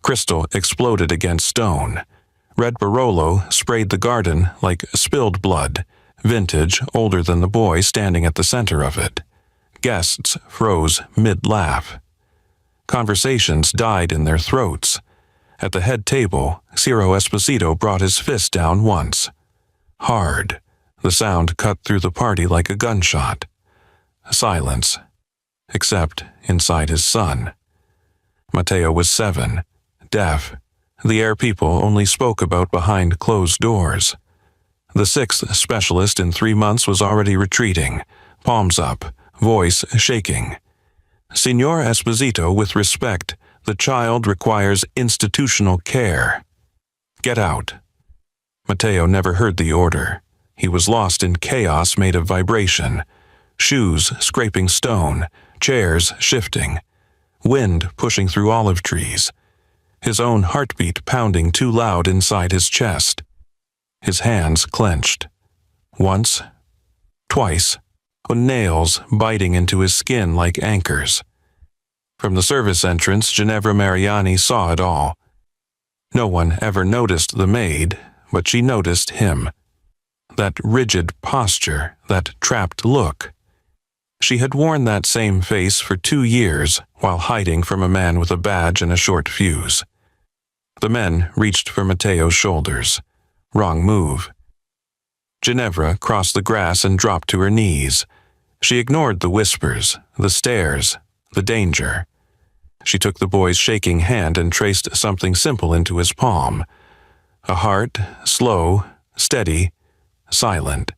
Crystal exploded against stone. Red Barolo sprayed the garden like spilled blood, vintage, older than the boy standing at the center of it. Guests froze mid-laugh. Conversations died in their throats. At the head table, Ciro Esposito brought his fist down once. Hard. The sound cut through the party like a gunshot. Silence. Except inside his son. Mateo was 7, deaf. The air people only spoke about behind closed doors. The 6th specialist in 3 months was already retreating, palms up, voice shaking. Signor Esposito, with respect, the child requires institutional care. Get out. Mateo never heard the order. He was lost in chaos made of vibration. Shoes scraping stone, chairs shifting, wind pushing through olive trees. His own heartbeat pounding too loud inside his chest. His hands clenched. Once, twice, nails biting into his skin like anchors. From the service entrance, Ginevra Mariani saw it all. No one ever noticed the maid, but she noticed him. That rigid posture, that trapped look. She had worn that same face for 2 years while hiding from a man with a badge and a short fuse. The men reached for Mateo's shoulders. Wrong move. Ginevra crossed the grass and dropped to her knees. She ignored the whispers, the stares, the danger. She took the boy's shaking hand and traced something simple into his palm. A heart, slow, steady, silent.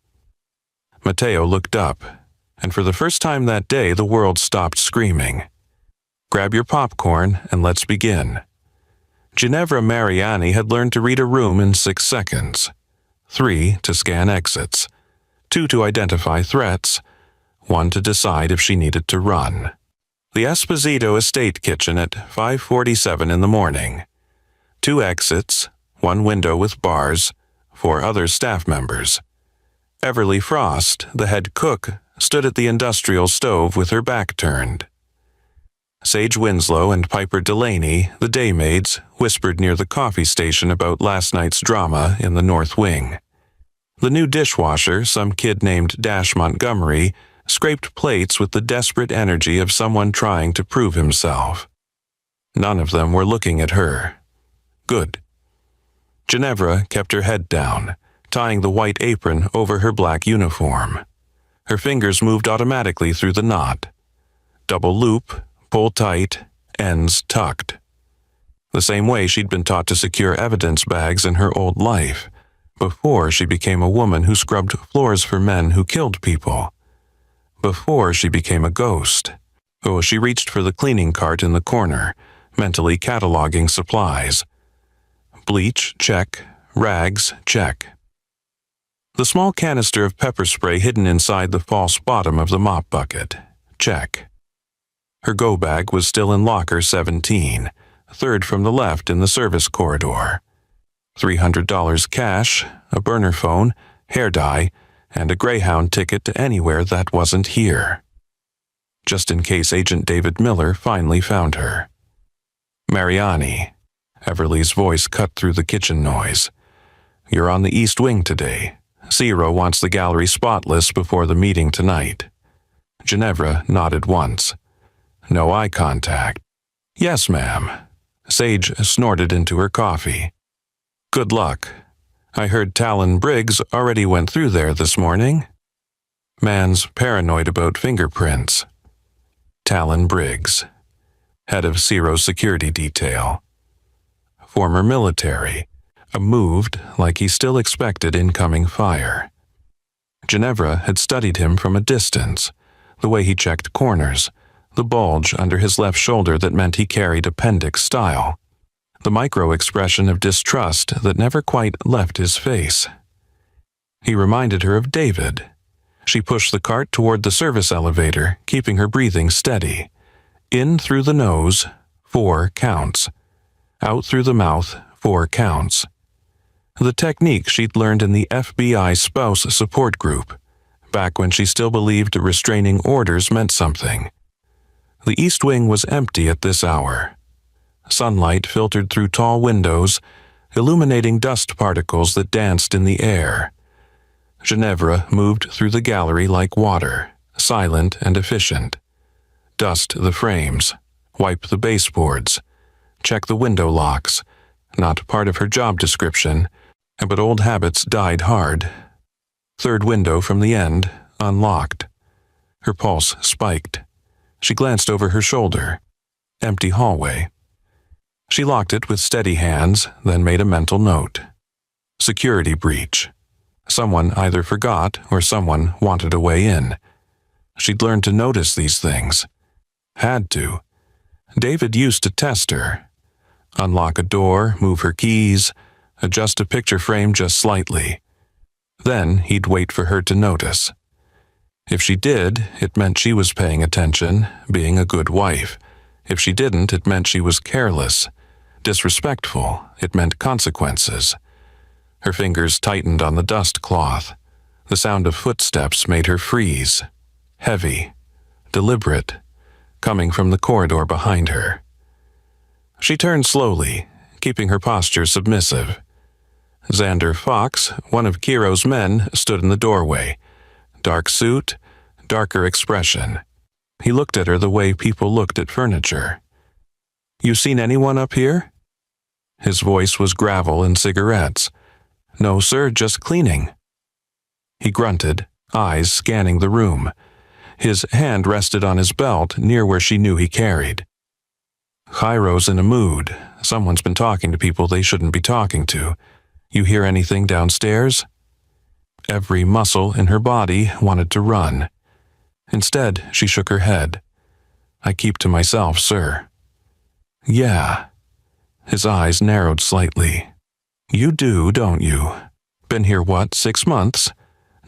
Mateo looked up, and for the first time that day the world stopped screaming. Grab your popcorn and let's begin. Ginevra Mariani had learned to read a room in 6 seconds. 3 to scan exits. 2 to identify threats. 1 to decide if she needed to run. The Esposito Estate Kitchen at 5:47 in the morning. 2 exits, 1 window with bars, 4 other staff members. Everly Frost, the head cook, stood at the industrial stove with her back turned. Sage Winslow and Piper Delaney, the daymaids, whispered near the coffee station about last night's drama in the North Wing. The new dishwasher, some kid named Dash Montgomery, scraped plates with the desperate energy of someone trying to prove himself. None of them were looking at her. Good. Ginevra kept her head down, tying the white apron over her black uniform. Her fingers moved automatically through the knot. Double loop, pull tight, ends tucked. The same way she'd been taught to secure evidence bags in her old life, before she became a woman who scrubbed floors for men who killed people. Before she became a ghost. Oh, she reached for the cleaning cart in the corner, mentally cataloging supplies. Bleach, check. Rags, check. The small canister of pepper spray hidden inside the false bottom of the mop bucket. Check. Her go bag was still in locker 17, 3rd from the left in the service corridor. $300 cash, a burner phone, hair dye, and a Greyhound ticket to anywhere that wasn't here. Just in case Agent David Miller finally found her. Mariani. Everly's voice cut through the kitchen noise. You're on the East Wing today. Ciro wants the gallery spotless before the meeting tonight. Ginevra nodded once. No eye contact. Yes, ma'am. Sage snorted into her coffee. Good luck. I heard Talon Briggs already went through there this morning. Man's paranoid about fingerprints. Talon Briggs. Head of Ciro's security detail. Former military. Moved like he still expected incoming fire. Ginevra had studied him from a distance, the way he checked corners, the bulge under his left shoulder that meant he carried appendix style, the micro-expression of distrust that never quite left his face. He reminded her of David. She pushed the cart toward the service elevator, keeping her breathing steady. In through the nose, 4 counts. Out through the mouth, 4 counts. The technique she'd learned in the FBI spouse support group, back when she still believed restraining orders meant something. The East Wing was empty at this hour. Sunlight filtered through tall windows, illuminating dust particles that danced in the air. Ginevra moved through the gallery like water, silent and efficient. Dust the frames, wipe the baseboards, check the window locks, not part of her job description, but old habits died hard. Third window from the end, unlocked. Her pulse spiked. She glanced over her shoulder. Empty hallway. She locked it with steady hands, then made a mental note. Security breach. Someone either forgot or someone wanted a way in. She'd learned to notice these things. Had to. David used to test her. Unlock a door, move her keys, adjust a picture frame just slightly. Then he'd wait for her to notice. If she did, it meant she was paying attention, being a good wife. If she didn't, it meant she was careless. Disrespectful, it meant consequences. Her fingers tightened on the dust cloth. The sound of footsteps made her freeze. Heavy, deliberate, coming from the corridor behind her. She turned slowly, keeping her posture submissive. Xander Fox, one of Kiro's men, stood in the doorway. Dark suit, darker expression. He looked at her the way people looked at furniture. "You seen anyone up here?" His voice was gravel and cigarettes. "No, sir, just cleaning." He grunted, eyes scanning the room. His hand rested on his belt near where she knew he carried. "Cairo's in a mood. Someone's been talking to people they shouldn't be talking to. You hear anything downstairs?" Every muscle in her body wanted to run. Instead, she shook her head. "I keep to myself, sir." "Yeah." His eyes narrowed slightly. "You do, don't you? Been here, 6 months?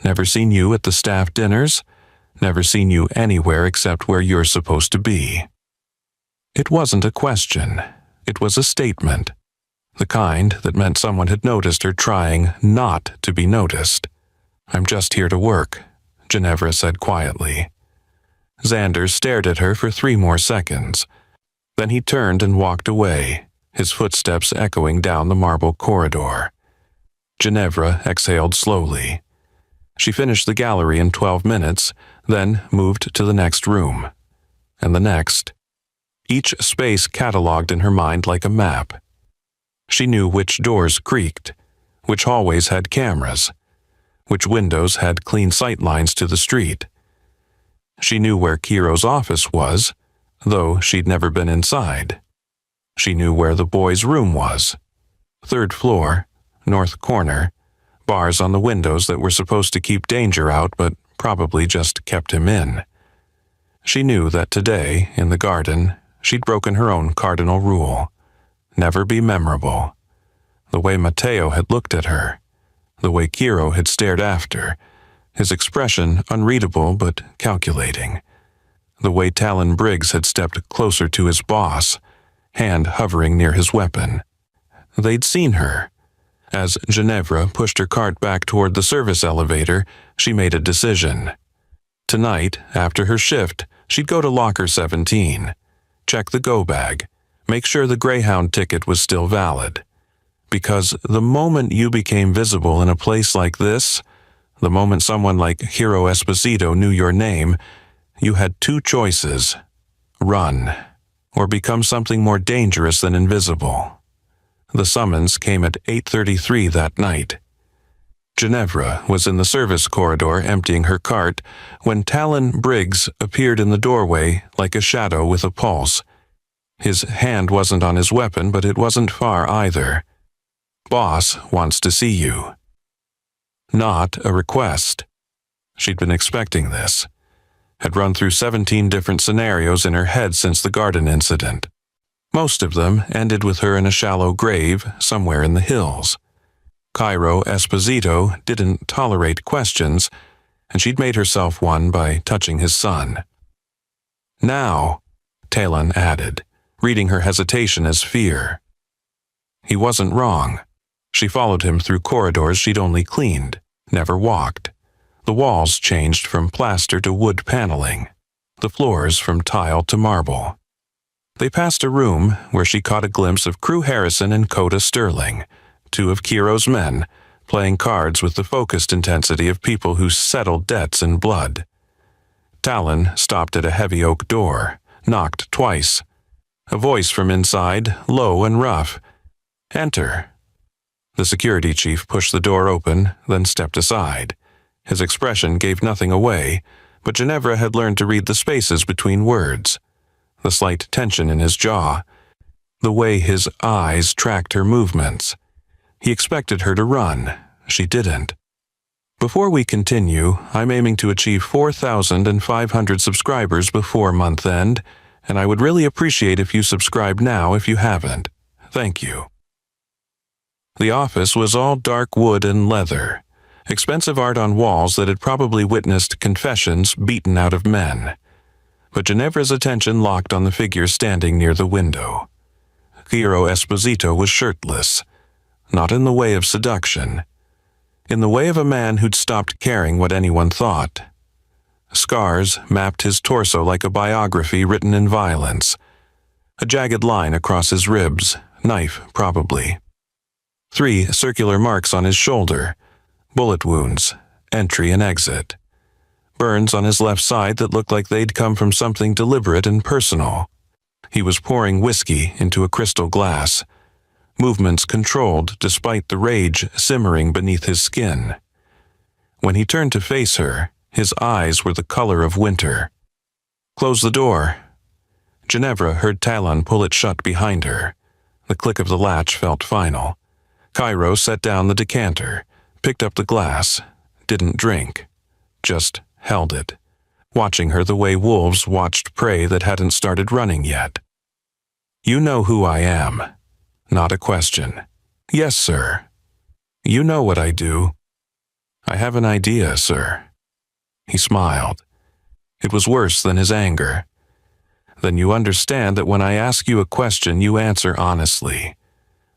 Never seen you at the staff dinners? Never seen you anywhere except where you're supposed to be." It wasn't a question. It was a statement. The kind that meant someone had noticed her trying not to be noticed. "I'm just here to work," Ginevra said quietly. Xander stared at her for 3 more seconds. Then he turned and walked away, his footsteps echoing down the marble corridor. Ginevra exhaled slowly. She finished the gallery in 12 minutes, then moved to the next room. And the next. Each space catalogued in her mind like a map. She knew which doors creaked, which hallways had cameras, which windows had clean sight lines to the street. She knew where Kiro's office was, though she'd never been inside. She knew where the boy's room was. 3rd floor, north corner, bars on the windows that were supposed to keep danger out but probably just kept him in. She knew that today, in the garden, she'd broken her own cardinal rule. Never be memorable. The way Matteo had looked at her, the way Kiro had stared after, his expression unreadable but calculating. The way Talon Briggs had stepped closer to his boss, hand hovering near his weapon. They'd seen her. As Ginevra pushed her cart back toward the service elevator, she made a decision. Tonight, after her shift, she'd go to Locker 17. Check the go bag. Make sure the Greyhound ticket was still valid. Because the moment you became visible in a place like this, the moment someone like Hiro Esposito knew your name, you had 2 choices. Run, or become something more dangerous than invisible. The summons came at 8:33 that night. Ginevra was in the service corridor emptying her cart when Talon Briggs appeared in the doorway like a shadow with a pulse. His hand wasn't on his weapon, but it wasn't far either. "Boss wants to see you." Not a request. She'd been expecting this. Had run through 17 different scenarios in her head since the garden incident. Most of them ended with her in a shallow grave somewhere in the hills. Cairo Esposito didn't tolerate questions, and she'd made herself one by touching his son. "Now," Talon added, reading her hesitation as fear. He wasn't wrong. She followed him through corridors she'd only cleaned, never walked. The walls changed from plaster to wood paneling, the floors from tile to marble. They passed a room where she caught a glimpse of Crew Harrison and Coda Sterling, two of Kiro's men, playing cards with the focused intensity of people who settled debts in blood. Talon stopped at a heavy oak door, knocked twice. A voice from inside, low and rough. "Enter." The security chief pushed the door open, then stepped aside. His expression gave nothing away, but Ginevra had learned to read the spaces between words. The slight tension in his jaw, the way his eyes tracked her movements. He expected her to run. She didn't. "Before we continue, I'm aiming to achieve 4,500 subscribers before month end, and I would really appreciate if you subscribe now if you haven't. Thank you." The office was all dark wood and leather, expensive art on walls that had probably witnessed confessions beaten out of men. But Ginevra's attention locked on the figure standing near the window. Kiro Esposito was shirtless, not in the way of seduction, in the way of a man who'd stopped caring what anyone thought. Scars mapped his torso like a biography written in violence. A jagged line across his ribs, knife probably. 3 circular marks on his shoulder, bullet wounds, entry and exit. Burns on his left side that looked like they'd come from something deliberate and personal. He was pouring whiskey into a crystal glass, movements controlled despite the rage simmering beneath his skin. When he turned to face her, his eyes were the color of winter. "Close the door." Ginevra heard Talon pull it shut behind her. The click of the latch felt final. Cairo set down the decanter, picked up the glass, didn't drink, just held it, watching her the way wolves watched prey that hadn't started running yet. "You know who I am." Not a question. "Yes, sir." "You know what I do." "I have an idea, sir." He smiled. It was worse than his anger. "Then you understand that when I ask you a question, you answer honestly,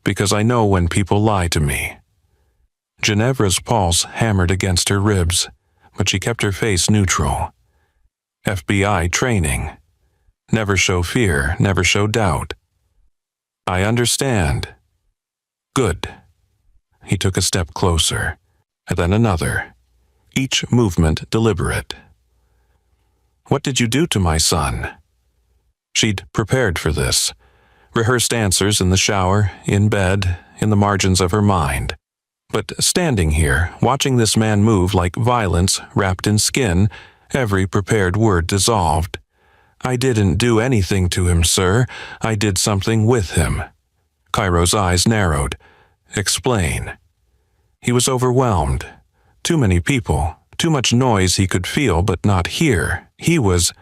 because I know when people lie to me." Ginevra's pulse hammered against her ribs, but she kept her face neutral. FBI training. Never show fear, never show doubt. "I understand." "Good." He took a step closer, and then another, each movement deliberate. "What did you do to my son?" She'd prepared for this, rehearsed answers in the shower, in bed, in the margins of her mind. But standing here, watching this man move like violence wrapped in skin, every prepared word dissolved. "I didn't do anything to him, sir. I did something with him." Cairo's eyes narrowed. "Explain." He was overwhelmed. Too many people, too much noise he could feel but not hear. He was...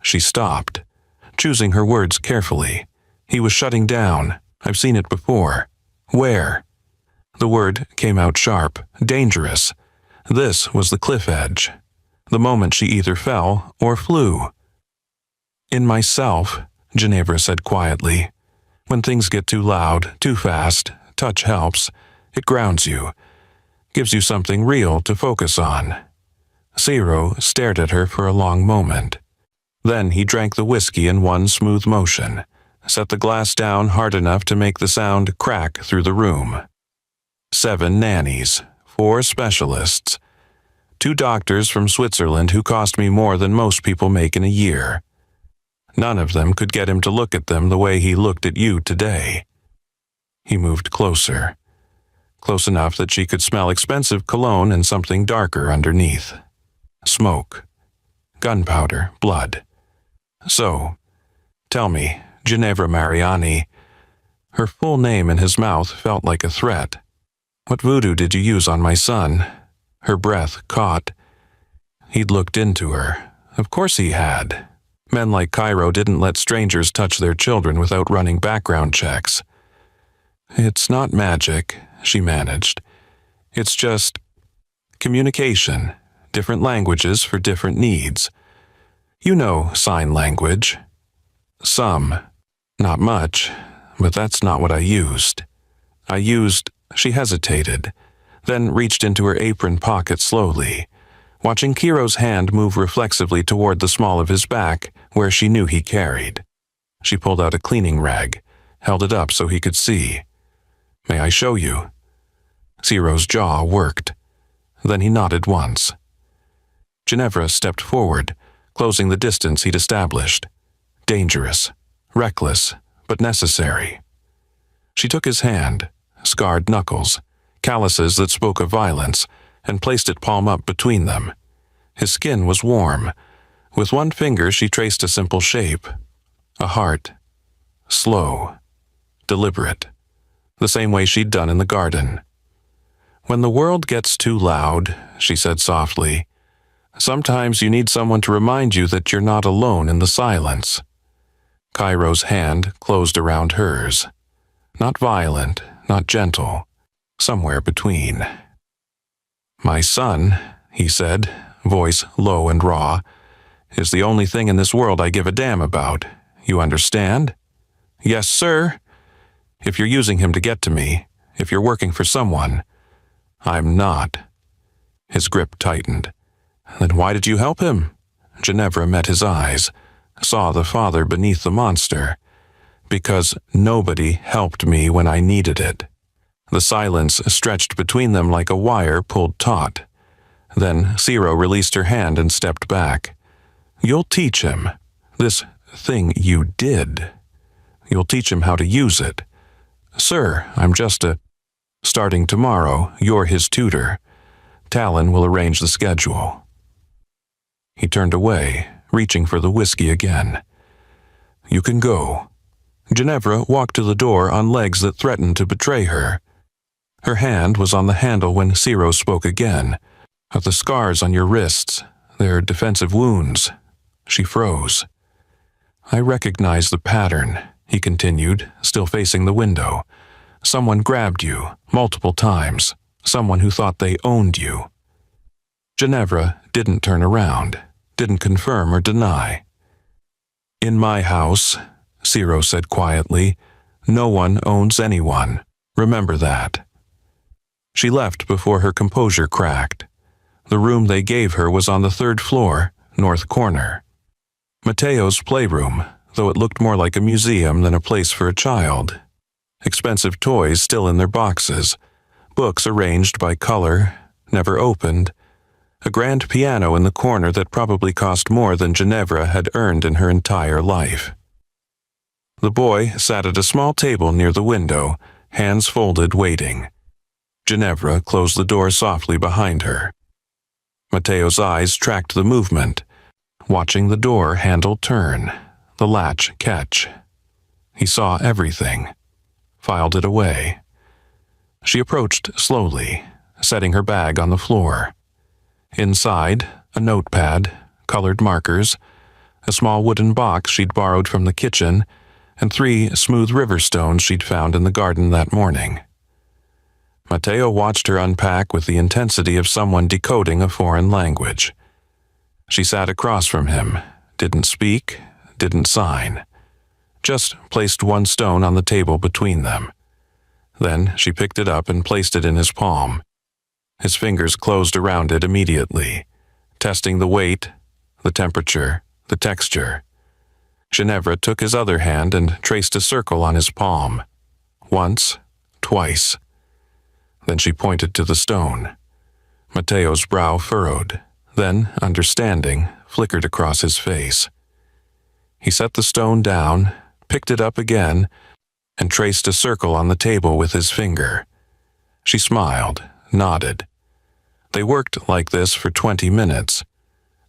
She stopped, choosing her words carefully. He was shutting down. I've seen it before. "Where?" The word came out sharp, dangerous. This was the cliff edge. The moment she either fell or flew. "In myself," Ginevra said quietly. "When things get too loud, too fast, touch helps. It grounds you, gives you something real to focus on." Ciro stared at her for a long moment. Then he drank the whiskey in one smooth motion, set the glass down hard enough to make the sound crack through the room. 7 nannies, 4 specialists, 2 doctors from Switzerland who cost me more than most people make in a year. None of them could get him to look at them the way he looked at you today. He moved closer, close enough that she could smell expensive cologne and something darker underneath. Smoke, gunpowder, blood. "So, tell me, Ginevra Mariani." Her full name in his mouth felt like a threat. "What voodoo did you use on my son?" Her breath caught. He'd looked into her. Of course he had. Men like Cairo didn't let strangers touch their children without running background checks. "It's not magic," she managed. "It's just communication, different languages for different needs. You know sign language." "Some. Not much, but that's not what I used. She hesitated, then reached into her apron pocket slowly, watching Kiro's hand move reflexively toward the small of his back where she knew he carried. She pulled out a cleaning rag, held it up so he could see. "May I show you?" Ciro's jaw worked. Then he nodded once. Ginevra stepped forward, closing the distance he'd established. Dangerous, reckless, but necessary. She took his hand, scarred knuckles, calluses that spoke of violence, and placed it palm up between them. His skin was warm. With one finger she traced a simple shape. A heart. Slow. Deliberate. The same way she'd done in the garden. "When the world gets too loud," she said softly, "sometimes you need someone to remind you that you're not alone in the silence." Cairo's hand closed around hers. Not violent, not gentle. Somewhere between. "My son," he said, voice low and raw, "is the only thing in this world I give a damn about. You understand?" "Yes, sir." "If you're using him to get to me, if you're working for someone, I'm not." His grip tightened. "Then why did you help him?" Ginevra met his eyes, saw the father beneath the monster. "Because nobody helped me when I needed it." The silence stretched between them like a wire pulled taut. Then Ciro released her hand and stepped back. "You'll teach him. This thing you did. You'll teach him how to use it. Sir, I'm just a... Starting tomorrow, you're his tutor. Talon will arrange the schedule." He turned away, reaching for the whiskey again. "You can go." Ginevra walked to the door on legs that threatened to betray her. Her hand was on the handle when Ciro spoke again. "The scars on your wrists, they're defensive wounds." She froze. "I recognize the pattern," he continued, still facing the window. "Someone grabbed you, multiple times. Someone who thought they owned you." Ginevra didn't turn around, didn't confirm or deny. "In my house," Ciro said quietly, "no one owns anyone. Remember that." She left before her composure cracked. The room they gave her was on the 3rd floor, north corner. Matteo's playroom, though it looked more like a museum than a place for a child. Expensive toys still in their boxes, books arranged by color, never opened, a grand piano in the corner that probably cost more than Ginevra had earned in her entire life. The boy sat at a small table near the window, hands folded, waiting. Ginevra closed the door softly behind her. Matteo's eyes tracked the movement, watching the door handle turn, the latch catch. He saw everything, filed it away. She approached slowly, setting her bag on the floor. Inside, a notepad, colored markers, a small wooden box she'd borrowed from the kitchen, and 3 smooth river stones she'd found in the garden that morning. Matteo watched her unpack with the intensity of someone decoding a foreign language. She sat across from him, didn't speak, didn't sign. Just placed 1 stone on the table between them. Then she picked it up and placed it in his palm. His fingers closed around it immediately, testing the weight, the temperature, the texture. Ginevra took his other hand and traced a circle on his palm. Once, twice. Then she pointed to the stone. Matteo's brow furrowed, then, understanding, flickered across his face. He set the stone down, picked it up again, and traced a circle on the table with his finger. She smiled, nodded. They worked like this for 20 minutes.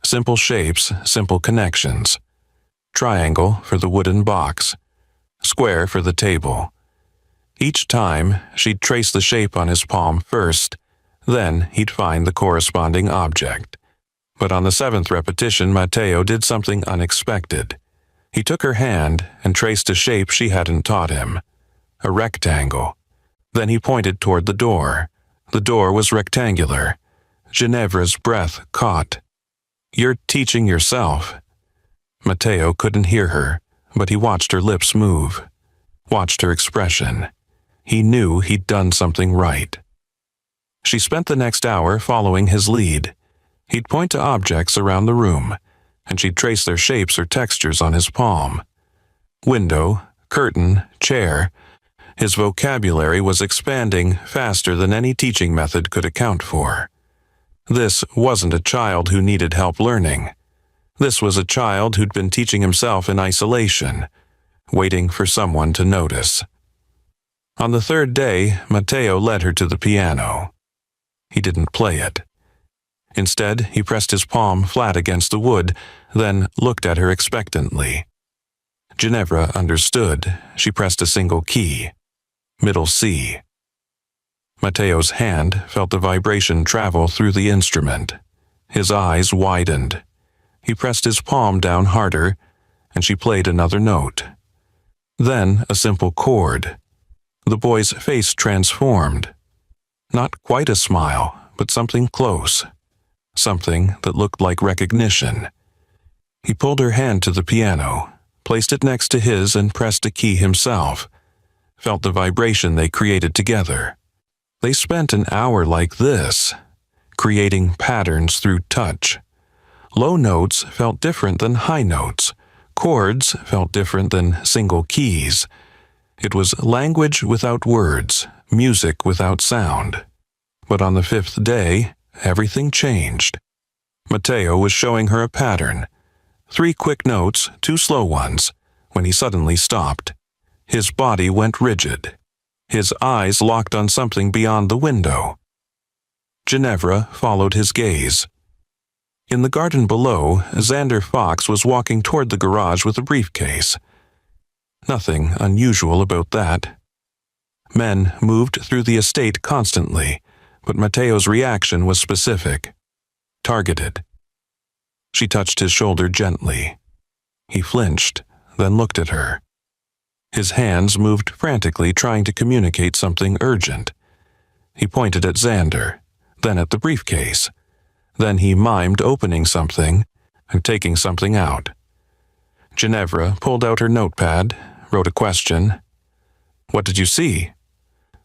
Simple shapes, simple connections. Triangle for the wooden box. Square for the table. Each time, she'd trace the shape on his palm first, then he'd find the corresponding object. But on the 7th repetition, Matteo did something unexpected. He took her hand and traced a shape she hadn't taught him. A rectangle. Then he pointed toward the door. The door was rectangular. Ginevra's breath caught. "You're teaching yourself." Matteo couldn't hear her, but he watched her lips move. Watched her expression. He knew he'd done something right. She spent the next hour following his lead. He'd point to objects around the room, and she'd trace their shapes or textures on his palm. Window, curtain, chair. His vocabulary was expanding faster than any teaching method could account for. This wasn't a child who needed help learning. This was a child who'd been teaching himself in isolation, waiting for someone to notice. On the third day, Matteo led her to the piano. He didn't play it. Instead, he pressed his palm flat against the wood, then looked at her expectantly. Ginevra understood. She pressed a single key, middle C. Matteo's hand felt the vibration travel through the instrument. His eyes widened. He pressed his palm down harder, and she played another note. Then a simple chord. The boy's face transformed. Not quite a smile, but something close. Something that looked like recognition. He pulled her hand to the piano, placed it next to his and pressed a key himself. Felt the vibration they created together. They spent an hour like this, creating patterns through touch. Low notes felt different than high notes. Chords felt different than single keys. It was language without words, music without sound. But on the fifth day, everything changed. Matteo was showing her a pattern. 3 quick notes, 2 slow ones, when he suddenly stopped. His body went rigid. His eyes locked on something beyond the window. Ginevra followed his gaze. In the garden below, Xander Fox was walking toward the garage with a briefcase. Nothing unusual about that. Men moved through the estate constantly, but Matteo's reaction was specific, targeted. She touched his shoulder gently. He flinched, then looked at her. His hands moved frantically, trying to communicate something urgent. He pointed at Xander, then at the briefcase. Then he mimed opening something and taking something out. Ginevra pulled out her notepad, wrote a question. "What did you see?"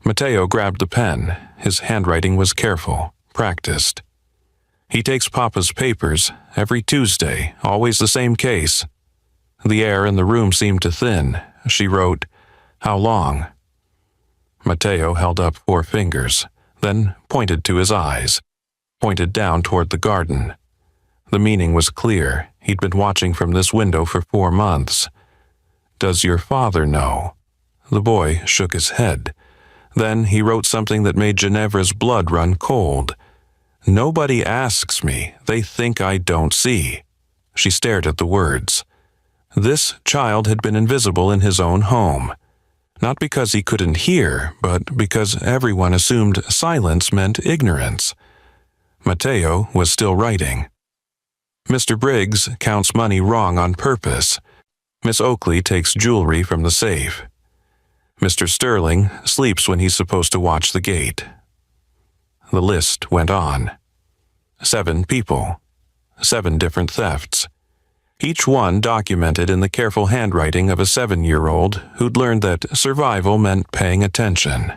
Matteo grabbed the pen. His handwriting was careful, practiced. "He takes Papa's papers every Tuesday, always the same case." The air in the room seemed to thin. She wrote, "How long?" Matteo held up 4 fingers, then pointed to his eyes, pointed down toward the garden. The meaning was clear. He'd been watching from this window for 4 months. "Does your father know?" The boy shook his head. Then he wrote something that made Ginevra's blood run cold. "Nobody asks me. They think I don't see." She stared at the words. This child had been invisible in his own home. Not because he couldn't hear, but because everyone assumed silence meant ignorance. Matteo was still writing. "Mr. Briggs counts money wrong on purpose. Miss Oakley takes jewelry from the safe. Mr. Sterling sleeps when he's supposed to watch the gate." The list went on. 7 people. 7 different thefts. Each one documented in the careful handwriting of a 7-year-old who'd learned that survival meant paying attention.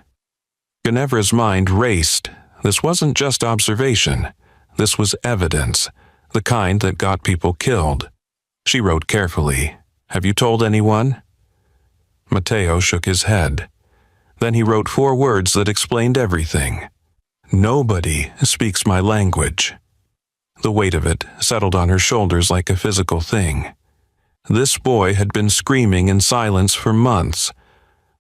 Ginevra's mind raced. This wasn't just observation. This was evidence, the kind that got people killed. She wrote carefully, "Have you told anyone?" Matteo shook his head. Then he wrote 4 words that explained everything. "Nobody speaks my language." The weight of it settled on her shoulders like a physical thing. This boy had been screaming in silence for months,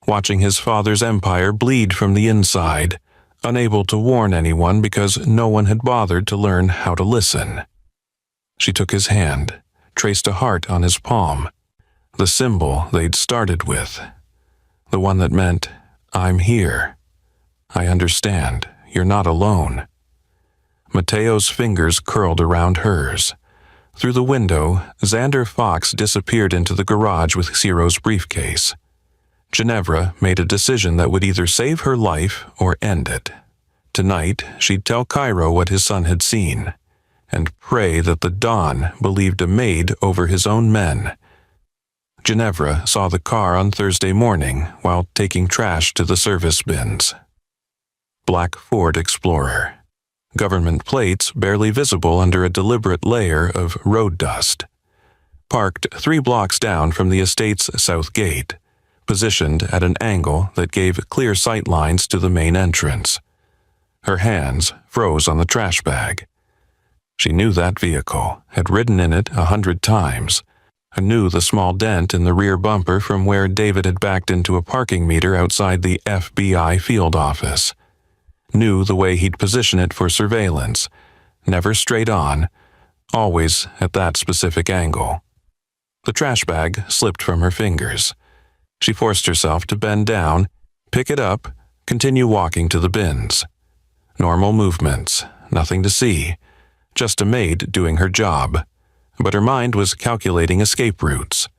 watching his father's empire bleed from the inside, unable to warn anyone because no one had bothered to learn how to listen. She took his hand, traced a heart on his palm, the symbol they'd started with, the one that meant, "I'm here. I understand. You're not alone." Matteo's fingers curled around hers. Through the window, Xander Fox disappeared into the garage with Ciro's briefcase. Ginevra made a decision that would either save her life or end it. Tonight, she'd tell Cairo what his son had seen, and pray that the Don believed a Maid over his own men. Ginevra saw the car on Thursday morning while taking trash to the service bins. Black Ford Explorer. Government plates barely visible under a deliberate layer of road dust. parked 3 blocks down from the estate's south gate, positioned at an angle that gave clear sight lines to the main entrance. Her hands froze on the trash bag. She knew that vehicle, had ridden in it 100 times, and knew the small dent in the rear bumper from where David had backed into a parking meter outside the FBI field office. Knew the way he'd position it for surveillance, never straight on, always at that specific angle. The trash bag slipped from her fingers. She forced herself to bend down, pick it up, continue walking to the bins. Normal movements, nothing to see, just a maid doing her job. But her mind was calculating escape routes.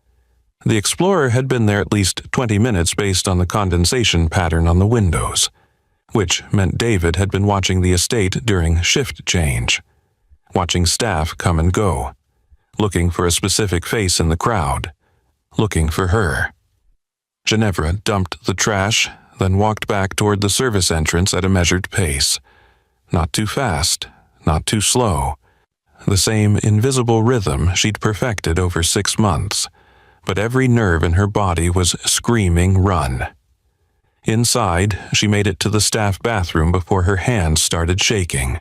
The Explorer had been there at least 20 minutes based on the condensation pattern on the windows, which meant David had been watching the estate during shift change, watching staff come and go, looking for a specific face in the crowd, looking for her. Ginevra dumped the trash, then walked back toward the service entrance at a measured pace. Not too fast, not too slow. The same invisible rhythm she'd perfected over 6 months, but every nerve in her body was screaming run. Inside, she made it to the staff bathroom before her hands started shaking.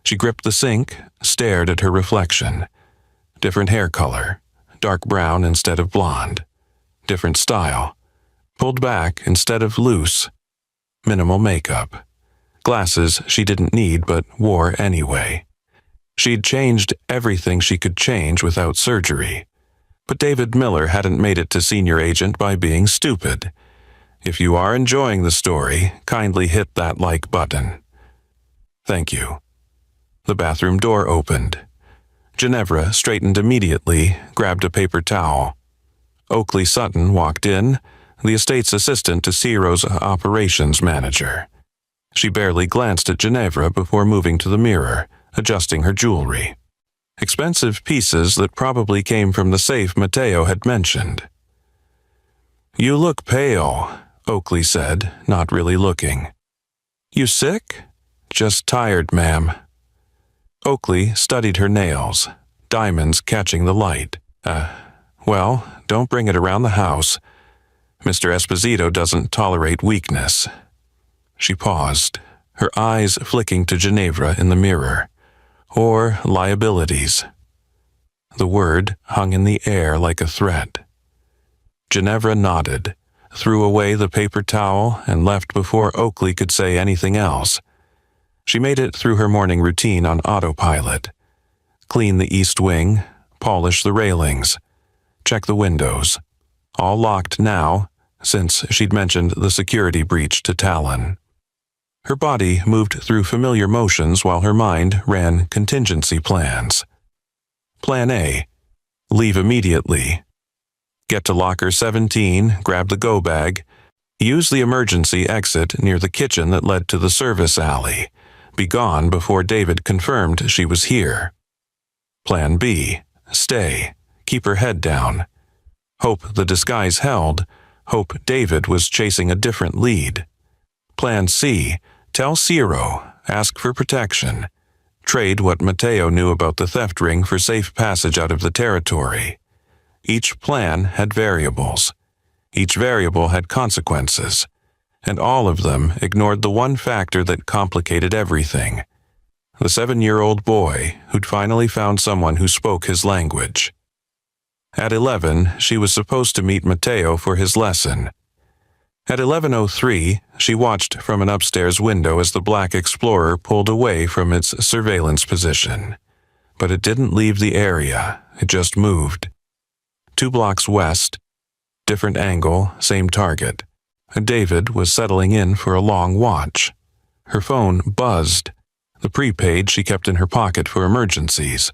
She gripped the sink, stared at her reflection. Different hair color, dark brown instead of blonde. Different style, pulled back instead of loose. Minimal makeup. Glasses she didn't need but wore anyway. She'd changed everything she could change without surgery. But David Miller hadn't made it to senior agent by being stupid. If you are enjoying the story, kindly hit that like button. Thank you. The bathroom door opened. Ginevra straightened immediately, grabbed a paper towel. Oakley Sutton walked in, the estate's assistant to Ciro's operations manager. She barely glanced at Ginevra before moving to the mirror, adjusting her jewelry. Expensive pieces that probably came from the safe Matteo had mentioned. "You look pale," Oakley said, not really looking. "You sick?" "Just tired, ma'am." Oakley studied her nails, diamonds catching the light. Well, don't bring it around the house. Mr. Esposito doesn't tolerate weakness." She paused, her eyes flicking to Ginevra in the mirror. Or liabilities. The word hung in the air like a threat. Ginevra nodded, threw away the paper towel, and left before Oakley could say anything else. She made it through her morning routine on autopilot. Clean the east wing, polish the railings, check the windows. All locked now, since she'd mentioned the security breach to Talon. Her body moved through familiar motions while her mind ran contingency plans. Plan A. Leave immediately. Get to locker 17, grab the go bag, use the emergency exit near the kitchen that led to the service alley, be gone before David confirmed she was here. Plan B. Stay, keep her head down. Hope the disguise held, hope David was chasing a different lead. Plan C. Tell Ciro, ask for protection. Trade what Matteo knew about the theft ring for safe passage out of the territory. Each plan had variables. Each variable had consequences. And all of them ignored the one factor that complicated everything. The 7-year-old boy who'd finally found someone who spoke his language. At 11, she was supposed to meet Matteo for his lesson. At 11:03, she watched from an upstairs window as the Black Explorer pulled away from its surveillance position. But it didn't leave the area, it just moved. 2 blocks west, different angle, same target. David was settling in for a long watch. Her phone buzzed, the prepaid she kept in her pocket for emergencies.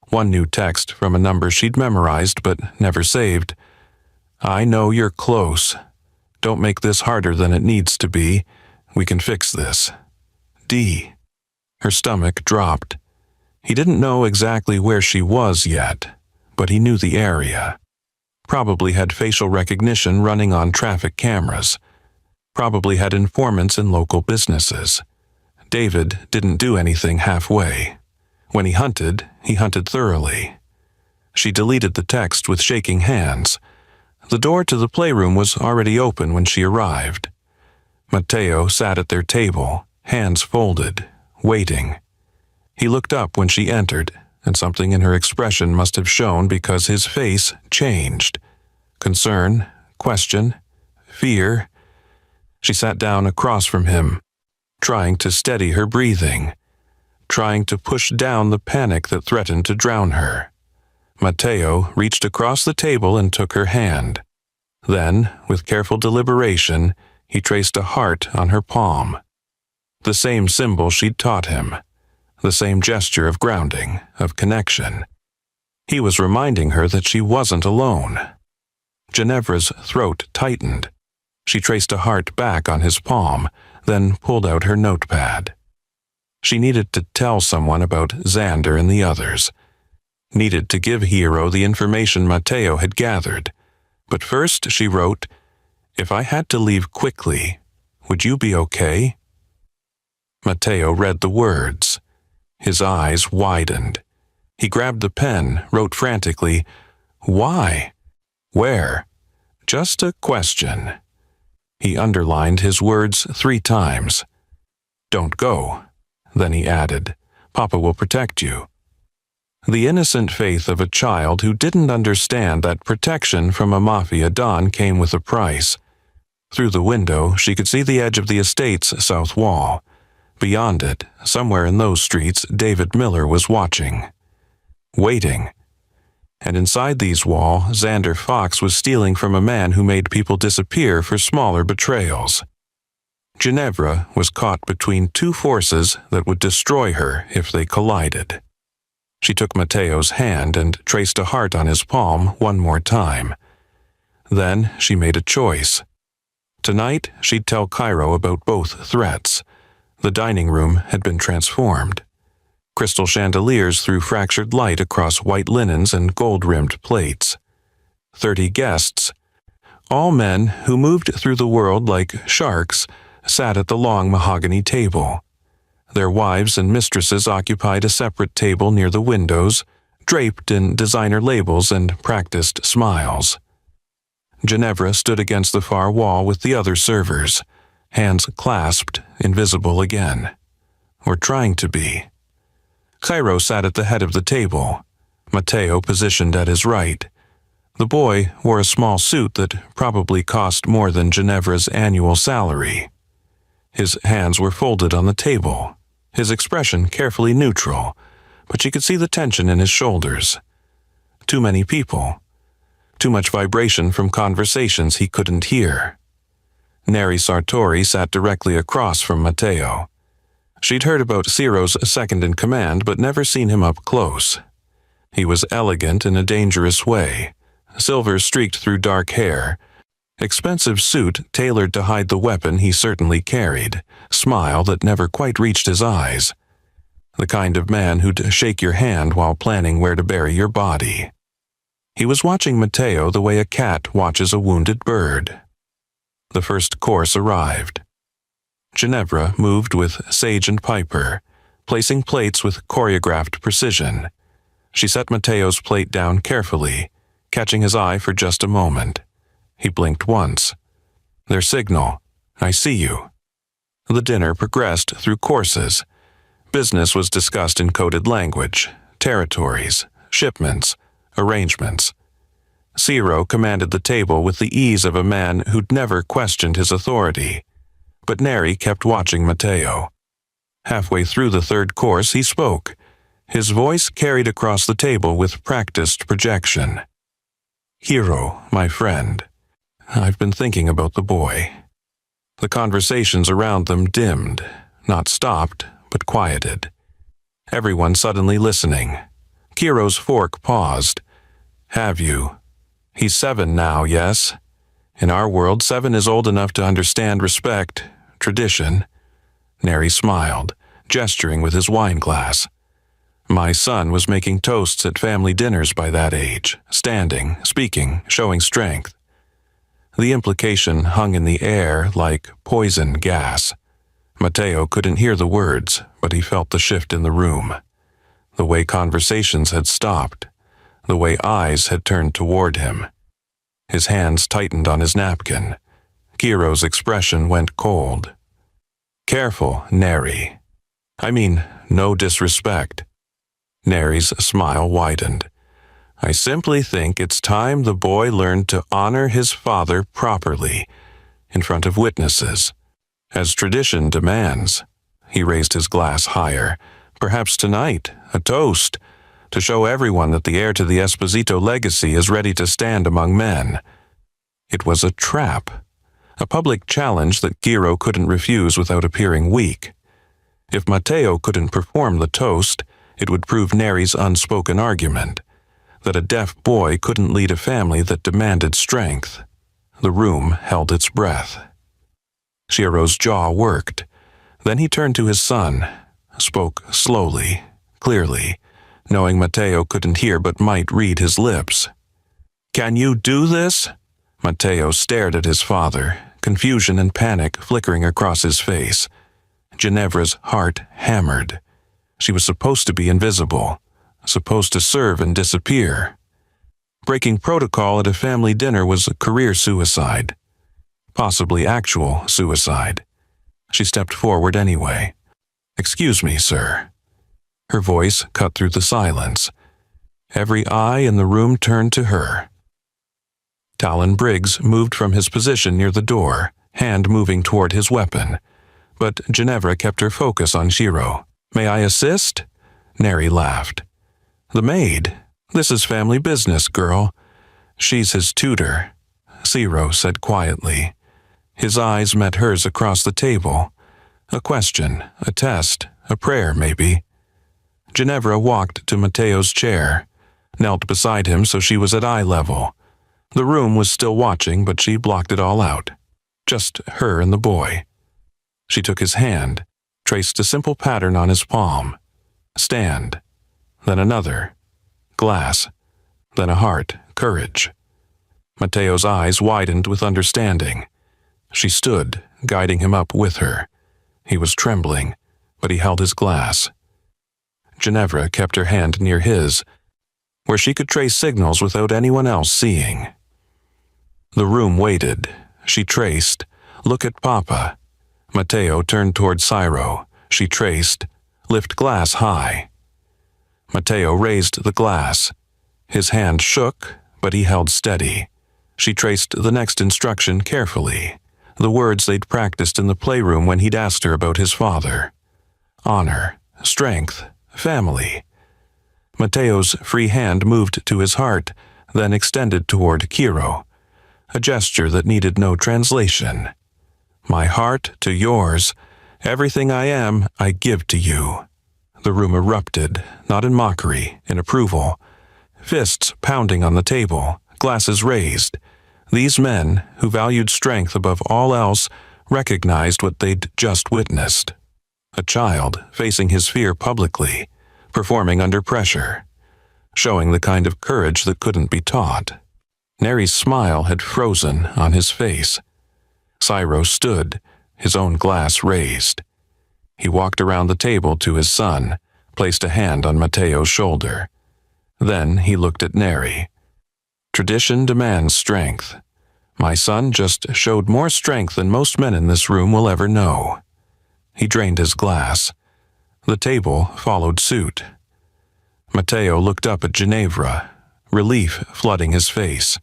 One new text from a number she'd memorized but never saved. "I know you're close. Don't make this harder than it needs to be. We can fix this. D." Her stomach dropped. He didn't know exactly where she was yet, but he knew the area. Probably had facial recognition running on traffic cameras. Probably had informants in local businesses. David didn't do anything halfway. When he hunted thoroughly. She deleted the text with shaking hands. The door to the playroom was already open when she arrived. Matteo sat at their table, hands folded, waiting. He looked up when she entered, and something in her expression must have shown because his face changed. Concern, question, fear. She sat down across from him, trying to steady her breathing, trying to push down the panic that threatened to drown her. Matteo reached across the table and took her hand. Then, with careful deliberation, he traced a heart on her palm. The same symbol she'd taught him. The same gesture of grounding, of connection. He was reminding her that she wasn't alone. Ginevra's throat tightened. She traced a heart back on his palm, then pulled out her notepad. She needed to tell someone about Xander and the others. Needed to give Hero the information Matteo had gathered. But first she wrote, "If I had to leave quickly, would you be okay?" Matteo read the words. His eyes widened. He grabbed the pen, wrote frantically, "Why? Where? Just a question." He underlined his words 3 times. "Don't go." Then he added, "Papa will protect you." The innocent faith of a child who didn't understand that protection from a Mafia Don came with a price. Through the window, she could see the edge of the estate's south wall. Beyond it, somewhere in those streets, David Miller was watching. Waiting. And inside these walls, Xander Fox was stealing from a man who made people disappear for smaller betrayals. Ginevra was caught between 2 forces that would destroy her if they collided. She took Matteo's hand and traced a heart on his palm 1 more time. Then she made a choice. Tonight, she'd tell Cairo about both threats. The dining room had been transformed. Crystal chandeliers threw fractured light across white linens and gold-rimmed plates. 30 guests, all men who moved through the world like sharks, sat at the long mahogany table. Their wives and mistresses occupied a separate table near the windows, draped in designer labels and practiced smiles. Ginevra stood against the far wall with the other servers, hands clasped, invisible again. Or trying to be. Cairo sat at the head of the table, Matteo positioned at his right. The boy wore a small suit that probably cost more than Ginevra's annual salary. His hands were folded on the table, his expression carefully neutral, but she could see the tension in his shoulders. Too many people. Too much vibration from conversations he couldn't hear. Neri Sartori sat directly across from Matteo. She'd heard about Ciro's second-in-command but never seen him up close. He was elegant in a dangerous way, silver streaked through dark hair, expensive suit tailored to hide the weapon he certainly carried, smile that never quite reached his eyes. The kind of man who'd shake your hand while planning where to bury your body. He was watching Matteo the way a cat watches a wounded bird. The first course arrived. Ginevra moved with Sage and Piper, placing plates with choreographed precision. She set Matteo's plate down carefully, catching his eye for just a moment. He blinked once. Their signal, "I see you." The dinner progressed through courses. Business was discussed in coded language, territories, shipments, arrangements. Ciro commanded the table with the ease of a man who'd never questioned his authority. But Neri kept watching Matteo. Halfway through the 3rd course, he spoke. His voice carried across the table with practiced projection. "Hero, my friend, I've been thinking about the boy." The conversations around them dimmed, not stopped, but quieted. Everyone suddenly listening. Kiro's fork paused. "Have you? He's 7 now, yes? In our world, 7 is old enough to understand respect, tradition." Neri smiled, gesturing with his wine glass. "My son was making toasts at family dinners by that age, standing, speaking, showing strength." The implication hung in the air like poison gas. Matteo couldn't hear the words, but he felt the shift in the room. The way conversations had stopped. the way eyes had turned toward him. His hands tightened on his napkin. Kiro's expression went cold. "Careful, Neri. I mean, no disrespect." Neri's smile widened. "I simply think it's time the boy learned to honor his father properly, in front of witnesses, as tradition demands." He raised his glass higher. "Perhaps tonight, a toast, to show everyone that the heir to the Esposito legacy is ready to stand among men." It was a trap, a public challenge that Kiro couldn't refuse without appearing weak. If Matteo couldn't perform the toast, it would prove Neri's unspoken argument, that a deaf boy couldn't lead a family that demanded strength. The room held its breath. Shiro's jaw worked. Then he turned to his son, spoke slowly, clearly, knowing Matteo couldn't hear but might read his lips. "Can you do this?" Matteo stared at his father, confusion and panic flickering across his face. Ginevra's heart hammered. She was supposed to be invisible, supposed to serve and disappear. Breaking protocol at a family dinner was a career suicide, possibly actual suicide. She stepped forward anyway. "Excuse me, sir." Her voice cut through the silence. Every eye in the room turned to her. Talon Briggs moved from his position near the door, hand moving toward his weapon. But Ginevra kept her focus on Shiro. "May I assist?" Neri laughed. "The maid. This is family business, girl. She's his tutor," Shiro said quietly. His eyes met hers across the table. A question, a test, a prayer maybe. Ginevra walked to Matteo's chair, knelt beside him so she was at eye level. The room was still watching, but she blocked it all out. Just her and the boy. She took his hand, traced a simple pattern on his palm. Stand. Then another. Glass. Then a heart, courage. Matteo's eyes widened with understanding. She stood, guiding him up with her. He was trembling, but he held his glass. Ginevra kept her hand near his, where she could trace signals without anyone else seeing. The room waited. She traced. "Look at Papa." Matteo turned toward Shiro. She traced. "Lift glass high." Matteo raised the glass. His hand shook, but he held steady. She traced the next instruction carefully, the words they'd practiced in the playroom when he'd asked her about his father. Honor, strength, family. Matteo's free hand moved to his heart, then extended toward Kiro, a gesture that needed no translation. "My heart to yours. Everything I am, I give to you." The room erupted, not in mockery, in approval. Fists pounding on the table, glasses raised. These men, who valued strength above all else, recognized what they'd just witnessed. A child facing his fear publicly, performing under pressure, showing the kind of courage that couldn't be taught. Neri's smile had frozen on his face. Shiro stood, his own glass raised. He walked around the table to his son, placed a hand on Matteo's shoulder. Then he looked at Neri. "Tradition demands strength. My son just showed more strength than most men in this room will ever know." He drained his glass. The table followed suit. Matteo looked up at Ginevra, relief flooding his face.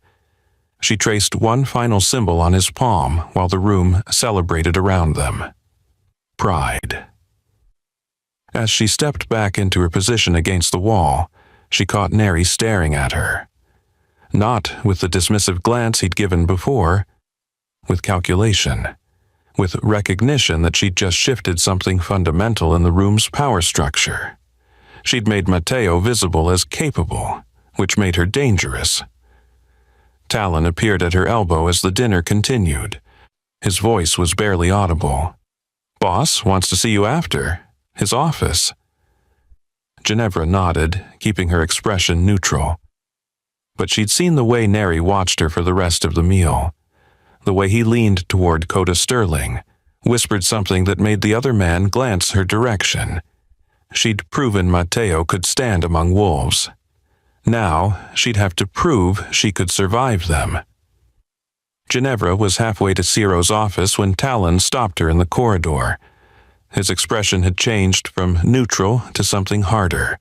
She traced one final symbol on his palm while the room celebrated around them. Pride. As she stepped back into her position against the wall, she caught Neri staring at her. Not with the dismissive glance he'd given before, with calculation, with recognition that she'd just shifted something fundamental in the room's power structure. She'd made Matteo visible as capable, which made her dangerous. Talon appeared at her elbow as the dinner continued. His voice was barely audible. "Boss wants to see you after. His office." Ginevra nodded, keeping her expression neutral. But she'd seen the way Neri watched her for the rest of the meal, the way he leaned toward Coda Sterling, whispered something that made the other man glance her direction. She'd proven Matteo could stand among wolves. Now, she'd have to prove she could survive them. Ginevra was halfway to Ciro's office when Talon stopped her in the corridor. His expression had changed from neutral to something harder.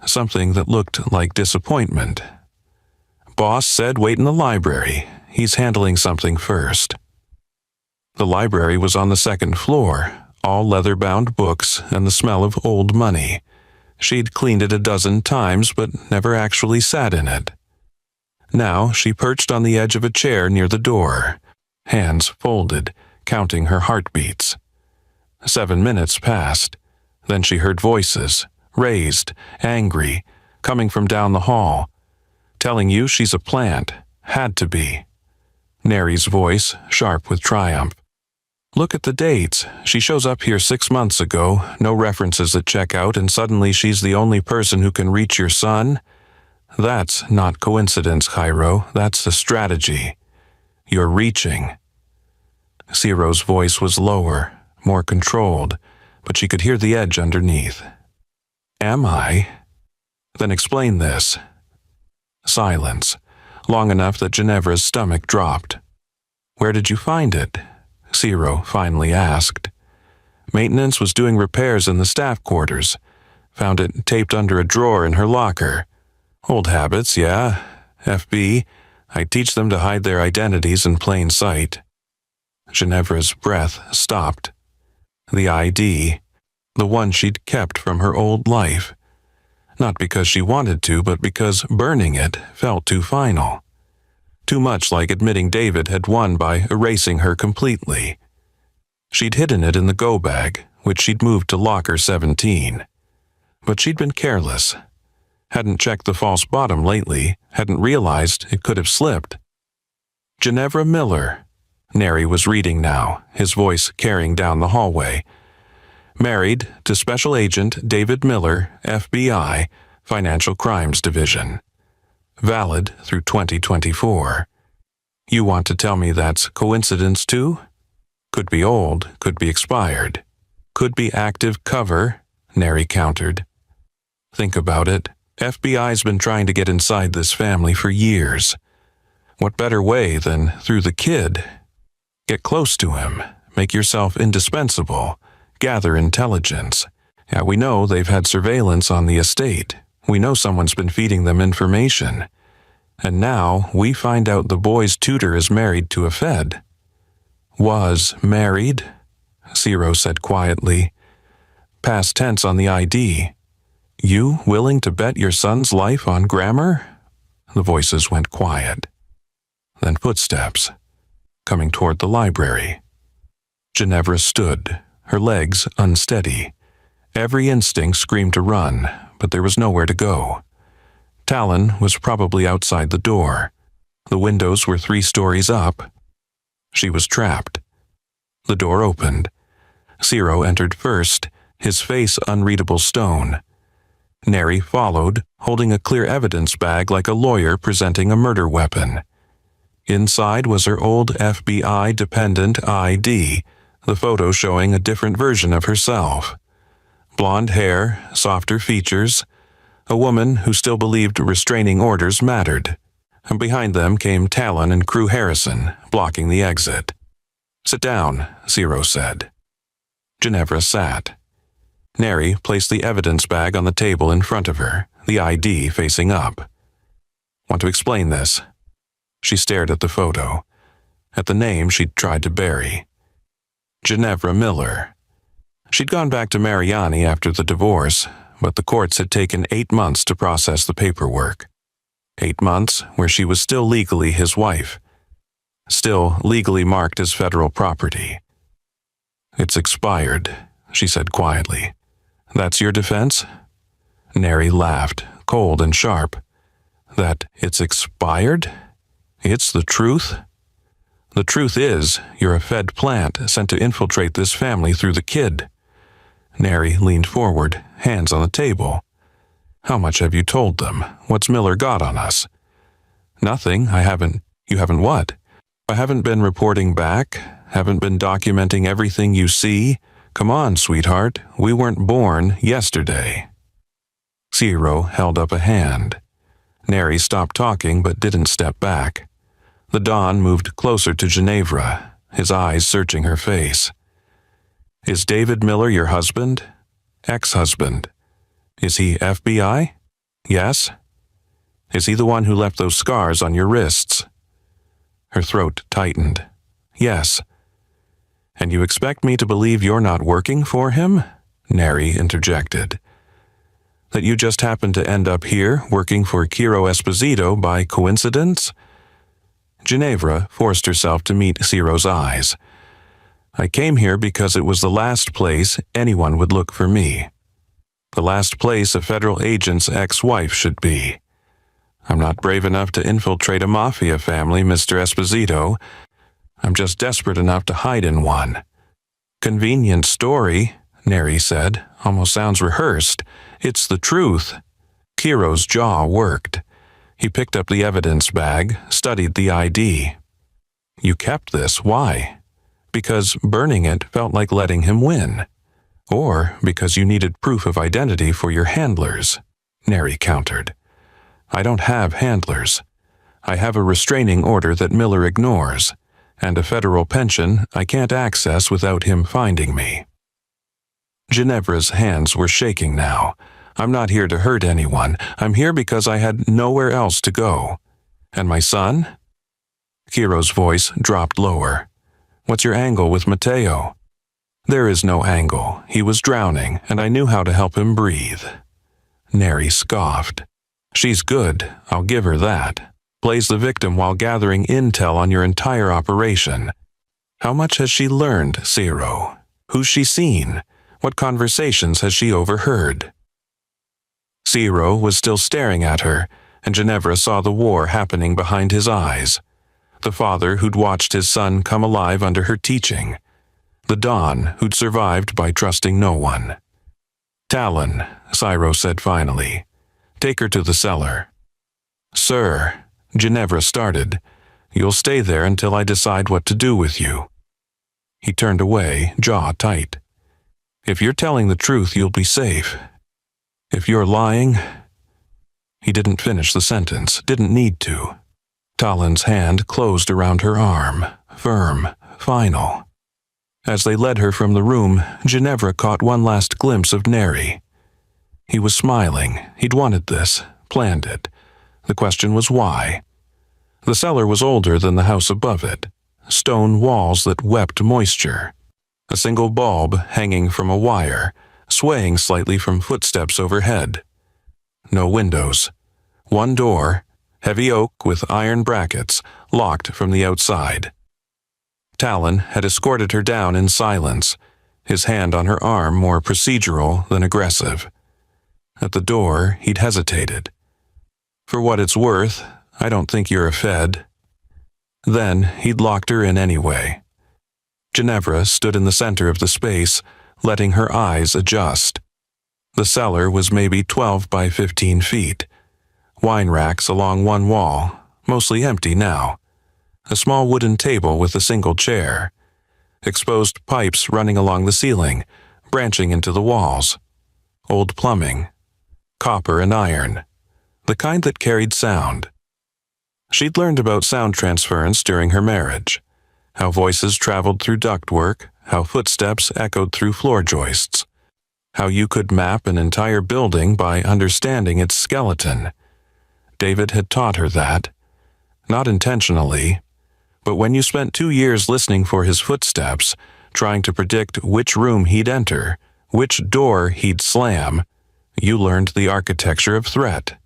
Something that looked like disappointment. "Boss said wait in the library. He's handling something first." The library was on the second floor, all leather-bound books and the smell of old money. She'd cleaned it a dozen times, but never actually sat in it. Now she perched on the edge of a chair near the door, hands folded, counting her heartbeats. 7 minutes passed. Then she heard voices, raised, angry, coming from down the hall, telling you she's a plant, had to be. Nary's voice, sharp with triumph. "Look at the dates. She shows up here 6 months ago, no references at checkout, and suddenly she's the only person who can reach your son? That's not coincidence, Cairo. That's a strategy. You're reaching." Ciro's voice was lower, more controlled, but she could hear the edge underneath. "Am I? Then explain this." Silence, long enough that Ginevra's stomach dropped. "Where did you find it?" Ciro finally asked. "Maintenance was doing repairs in the staff quarters. Found it taped under a drawer in her locker. Old habits, yeah. FB, I teach them to hide their identities in plain sight." Ginevra's breath stopped. The ID, the one she'd kept from her old life. Not because she wanted to, but because burning it felt too final. Too much like admitting David had won by erasing her completely. She'd hidden it in the go bag, which she'd moved to locker 17. But she'd been careless. Hadn't checked the false bottom lately, hadn't realized it could have slipped. "Ginevra Miller," Nary was reading now, his voice carrying down the hallway. "Married to Special Agent David Miller, FBI, Financial Crimes Division. Valid through 2024. You want to tell me that's coincidence too? Could be old, could be expired. Could be active cover," Nary countered. "Think about it. FBI's been trying to get inside this family for years. What better way than through the kid? Get close to him, make yourself indispensable, gather intelligence. Yeah, we know they've had surveillance on the estate. We know someone's been feeding them information. And now we find out the boy's tutor is married to a Fed." "Was married," Ciro said quietly. Past tense on the ID. "You willing to bet your son's life on grammar?" The voices went quiet. Then footsteps, coming toward the library. Ginevra stood, her legs unsteady. Every instinct screamed to run, but there was nowhere to go. Talon was probably outside the door. The windows were 3 stories up. She was trapped. The door opened. Ciro entered first, his face unreadable stone. Nary followed, holding a clear evidence bag like a lawyer presenting a murder weapon. Inside was her old FBI dependent ID, the photo showing a different version of herself. Blonde hair, softer features, a woman who still believed restraining orders mattered. And behind them came Talon and Crew Harrison, blocking the exit. "Sit down," Ciro said. Ginevra sat. Nary placed the evidence bag on the table in front of her, the ID facing up. "Want to explain this?" She stared at the photo, at the name she'd tried to bury. Ginevra Miller. She'd gone back to Mariani after the divorce, but the courts had taken 8 months to process the paperwork. 8 months where she was still legally his wife, still legally marked as federal property. "It's expired," she said quietly. "That's your defense?" Nary laughed, cold and sharp. "That it's expired? It's the truth? The truth is, you're a Fed plant sent to infiltrate this family through the kid." Nary leaned forward, hands on the table. "How much have you told them? What's Miller got on us?" "Nothing. You haven't what?" "I haven't been reporting back, haven't been documenting everything you see. Come on, sweetheart, we weren't born yesterday." Ciro held up a hand. Neri stopped talking but didn't step back. The Don moved closer to Ginevra, his eyes searching her face. Is David Miller your husband? Ex-husband. Is he FBI? Yes? Is he the one who left those scars on your wrists? Her throat tightened. Yes. And you expect me to believe you're not working for him? Neri interjected. That you just happened to end up here working for Kiro Esposito by coincidence? Ginevra forced herself to meet Ciro's eyes. I came here because it was the last place anyone would look for me. The last place a federal agent's ex-wife should be. I'm not brave enough to infiltrate a Mafia family, Mr. Esposito. I'm just desperate enough to hide in one. Convenient story, Neri said. Almost sounds rehearsed. It's the truth. Kiro's jaw worked. He picked up the evidence bag, studied the ID. You kept this. Why? Because burning it felt like letting him win. Or because you needed proof of identity for your handlers, Neri countered. I don't have handlers. I have a restraining order that Miller ignores, and a federal pension I can't access without him finding me. Ginevra's hands were shaking now. I'm not here to hurt anyone. I'm here because I had nowhere else to go. And my son? Kiro's voice dropped lower. What's your angle with Mateo? There is no angle. He was drowning, and I knew how to help him breathe. Neri scoffed. She's good, I'll give her that. Plays the victim while gathering intel on your entire operation. How much has she learned, Ciro? Who's she seen? What conversations has she overheard? Ciro was still staring at her, and Ginevra saw the war happening behind his eyes. The father who'd watched his son come alive under her teaching. The Don who'd survived by trusting no one. Talon, Ciro said finally. Take her to the cellar. Sir, Ginevra started. You'll stay there until I decide what to do with you. He turned away, jaw tight. If you're telling the truth, you'll be safe. If you're lying... He didn't finish the sentence, didn't need to. Talon's hand closed around her arm, firm, final. As they led her from the room, Ginevra caught one last glimpse of Neri. He was smiling. He'd wanted this, planned it. The question was why. The cellar was older than the house above it. Stone walls that wept moisture. A single bulb hanging from a wire, swaying slightly from footsteps overhead. No windows. One door, heavy oak with iron brackets, locked from the outside. Talon had escorted her down in silence, his hand on her arm more procedural than aggressive. At the door, he'd hesitated. For what it's worth, I don't think you're a Fed. Then he'd locked her in anyway. Ginevra stood in the center of the space, letting her eyes adjust. The cellar was maybe 12 by 15 feet. Wine racks along one wall, mostly empty now. A small wooden table with a single chair. Exposed pipes running along the ceiling, branching into the walls. Old plumbing. Copper and iron. The kind that carried sound. She'd learned about sound transference during her marriage. How voices traveled through ductwork, how footsteps echoed through floor joists. How you could map an entire building by understanding its skeleton. David had taught her that. Not intentionally, but when you spent 2 years listening for his footsteps, trying to predict which room he'd enter, which door he'd slam, you learned the architecture of threat.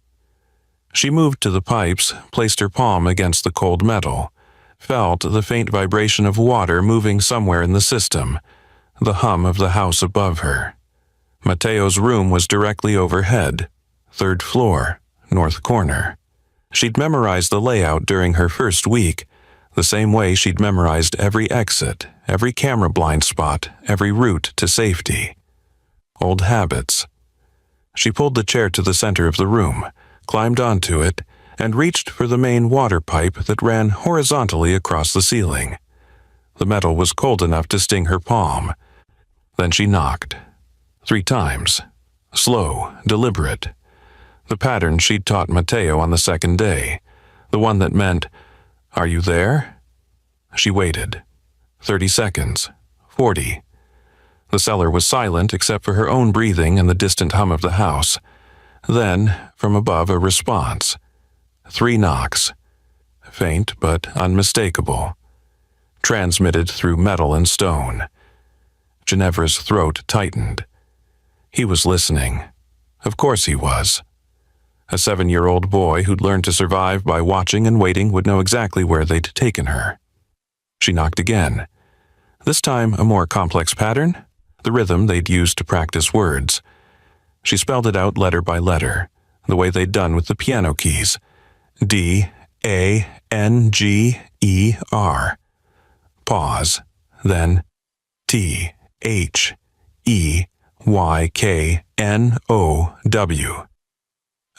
She moved to the pipes, placed her palm against the cold metal, felt the faint vibration of water moving somewhere in the system, the hum of the house above her. Mateo's room was directly overhead, 3rd floor, north corner. She'd memorized the layout during her first week, the same way she'd memorized every exit, every camera blind spot, every route to safety. Old habits. She pulled the chair to the center of the room, climbed onto it, and reached for the main water pipe that ran horizontally across the ceiling. The metal was cold enough to sting her palm. Then she knocked. 3 times. Slow, deliberate. The pattern she'd taught Mateo on the second day. The one that meant, "Are you there?" She waited. 30 seconds. 40. The cellar was silent except for her own breathing and the distant hum of the house. Then, from above, a response. 3 knocks. Faint but unmistakable. Transmitted through metal and stone. Ginevra's throat tightened. He was listening. Of course he was. A 7-year-old boy who'd learned to survive by watching and waiting would know exactly where they'd taken her. She knocked again. This time a more complex pattern, the rhythm they'd used to practice words. She spelled it out letter by letter, the way they'd done with the piano keys. D-A-N-G-E-R. Pause. Then T-H-E-Y-K-N-O-W.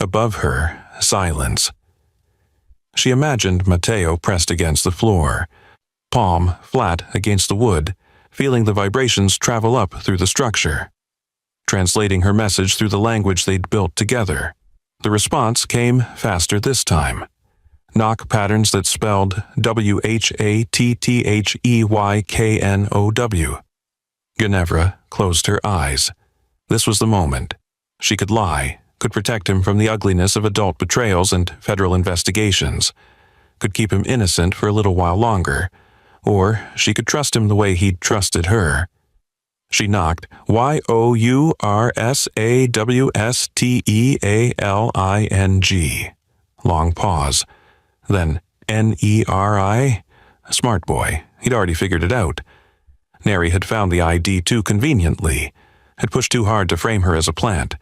Above her, silence. She imagined Mateo pressed against the floor, palm flat against the wood, feeling the vibrations travel up through the structure, translating her message through the language they'd built together. The response came faster this time. Knock patterns that spelled W-H-A-T-T-H-E-Y-K-N-O-W. Ginevra closed her eyes. This was the moment. She could lie, could protect him from the ugliness of adult betrayals and federal investigations, could keep him innocent for a little while longer, or she could trust him the way he'd trusted her. She knocked Y-O-U-R-S-A-W-S-T-E-A-L-I-N-G. Long pause. Then N-E-R-I? Smart boy. He'd already figured it out. Nanny had found the ID too conveniently, had pushed too hard to frame her as a plant,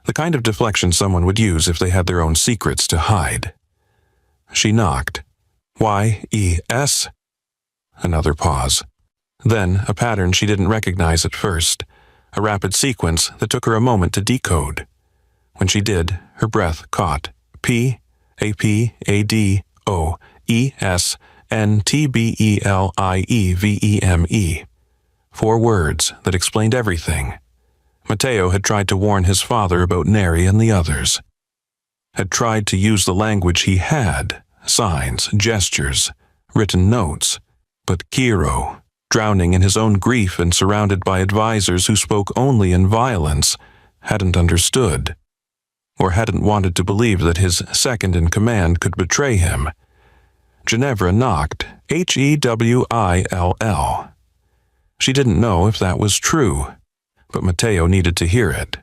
the kind of deflection someone would use if they had their own secrets to hide. She knocked. Y-E-S? Another pause. Then a pattern she didn't recognize at first, a rapid sequence that took her a moment to decode. When she did, her breath caught. P-A-P-A-D-O-E-S-N-T-B-E-L-I-E-V-E-M-E. 4 words that explained everything. Mateo had tried to warn his father about Nanny and the others. Had tried to use the language he had, signs, gestures, written notes. But Kiro, drowning in his own grief and surrounded by advisors who spoke only in violence, hadn't understood, or hadn't wanted to believe that his second-in-command could betray him. Ginevra knocked, H-E-W-I-L-L. She didn't know if that was true, but Mateo needed to hear it.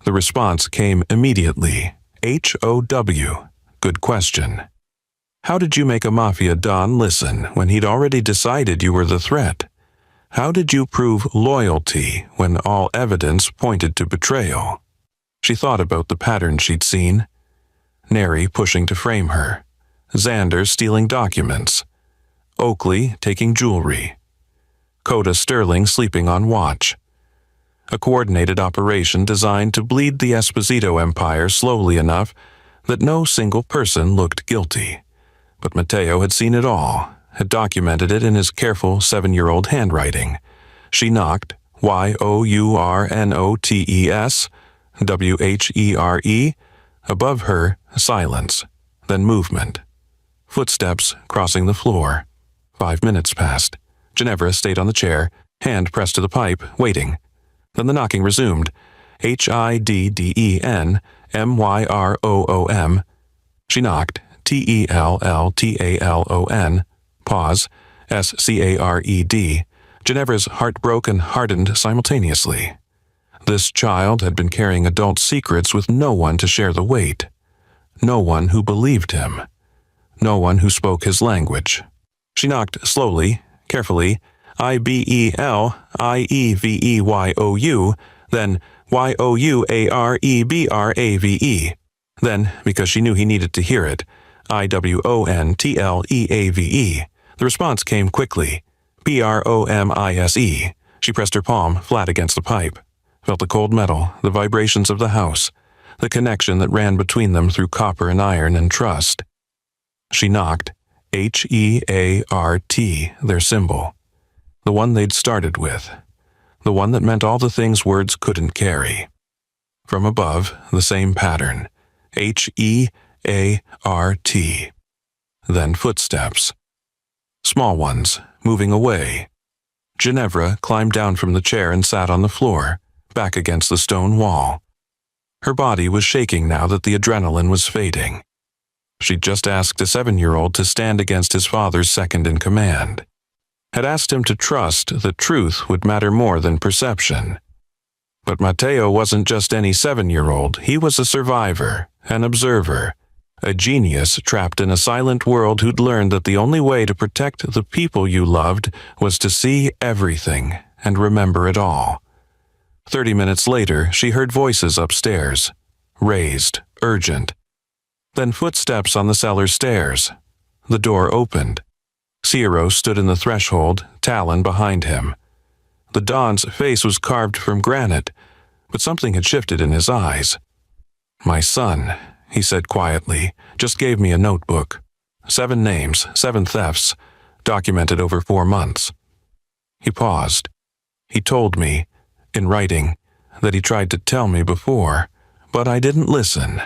The response came immediately, H-O-W. Good question. How did you make a Mafia Don listen when he'd already decided you were the threat? How did you prove loyalty when all evidence pointed to betrayal? She thought about the pattern she'd seen. Nanny pushing to frame her. Xander stealing documents. Oakley taking jewelry. Coda Sterling sleeping on watch. A coordinated operation designed to bleed the Esposito empire slowly enough that no single person looked guilty. But Mateo had seen it all, had documented it in his careful 7-year-old handwriting. She knocked, Y-O-U-R-N-O-T-E-S, W-H-E-R-E. Above her, silence, then movement. Footsteps crossing the floor. 5 minutes passed. Ginevra stayed on the chair, hand pressed to the pipe, waiting. Then the knocking resumed. H-I-D-D-E-N-M-Y-R-O-O-M. She knocked. T-E-L-L-T-A-L-O-N. Pause. S-C-A-R-E-D. Ginevra's heart broke and hardened simultaneously. This child had been carrying adult secrets with no one to share the weight. No one who believed him. No one who spoke his language. She knocked slowly, carefully, I-B-E-L-I-E-V-E-Y-O-U, then Y-O-U-A-R-E-B-R-A-V-E. Then, because she knew he needed to hear it, I-W-O-N-T-L-E-A-V-E. The response came quickly. P-R-O-M-I-S-E. She pressed her palm flat against the pipe, felt the cold metal, the vibrations of the house, the connection that ran between them through copper and iron and trust. She knocked. H-E-A-R-T, their symbol. The one they'd started with. The one that meant all the things words couldn't carry. From above, the same pattern. Heart. Then footsteps. Small ones, moving away. Ginevra climbed down from the chair and sat on the floor, back against the stone wall. Her body was shaking now that the adrenaline was fading. She'd just asked a 7-year-old to stand against his father's second-in-command. Had asked him to trust that truth would matter more than perception. But Matteo wasn't just any 7-year-old. He was a survivor, an observer, a genius trapped in a silent world who'd learned that the only way to protect the people you loved was to see everything and remember it all. 30 minutes later, she heard voices upstairs, raised, urgent. Then footsteps on the cellar stairs. The door opened. Ciro stood in the threshold, Talon behind him. The Don's face was carved from granite, but something had shifted in his eyes. "My son," he said quietly, "just gave me a notebook. 7 names, 7 thefts, documented over 4 months. He paused. He told me, in writing, that he tried to tell me before, but I didn't listen.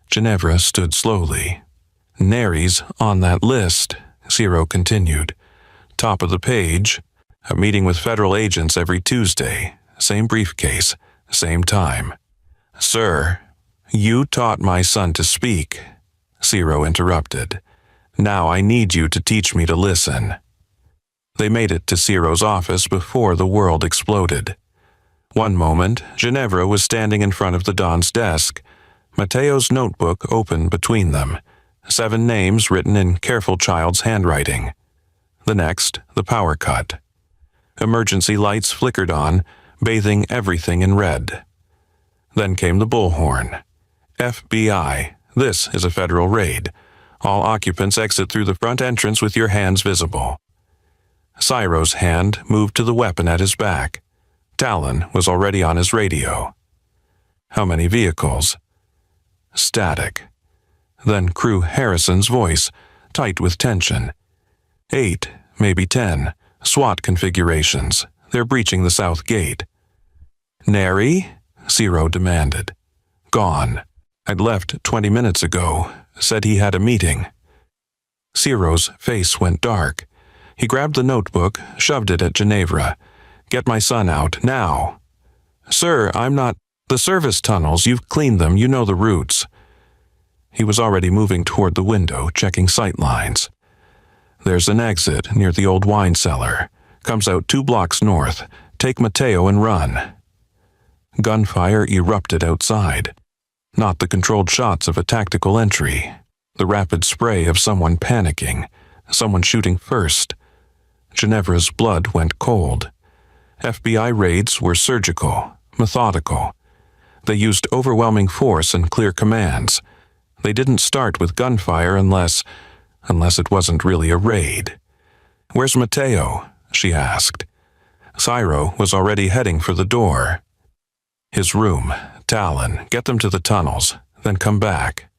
Ginevra stood slowly. Nanny's on that list, Ciro continued. Top of the page, a meeting with federal agents every Tuesday, same briefcase, same time. Sir, you taught my son to speak, Ciro interrupted. Now I need you to teach me to listen. They made it to Ciro's office before the world exploded. One moment, Ginevra was standing in front of the Don's desk. Matteo's notebook open between them, 7 names written in careful child's handwriting. The next, the power cut. Emergency lights flickered on, bathing everything in red. Then came the bullhorn. FBI, this is a federal raid. All occupants exit through the front entrance with your hands visible. Ciro's hand moved to the weapon at his back. Talon was already on his radio. How many vehicles? Static. Then Crew Harrison's voice, tight with tension. 8, maybe 10, SWAT configurations. They're breaching the south gate. Nanny? Ciro demanded. Gone. I'd left 20 minutes ago. Said he had a meeting. Ciro's face went dark. He grabbed the notebook, shoved it at Ginevra. Get my son out, now. Sir, I'm not... The service tunnels, you've cleaned them, you know the routes. He was already moving toward the window, checking sight lines. There's an exit near the old wine cellar. Comes out 2 blocks north. Take Matteo and run. Gunfire erupted outside. Not the controlled shots of a tactical entry. The rapid spray of someone panicking. Someone shooting first. Ginevra's blood went cold. FBI raids were surgical, methodical. They used overwhelming force and clear commands. They didn't start with gunfire unless it wasn't really a raid. Where's Matteo? She asked. Ciro was already heading for the door. His room, Talon, get them to the tunnels, then come back.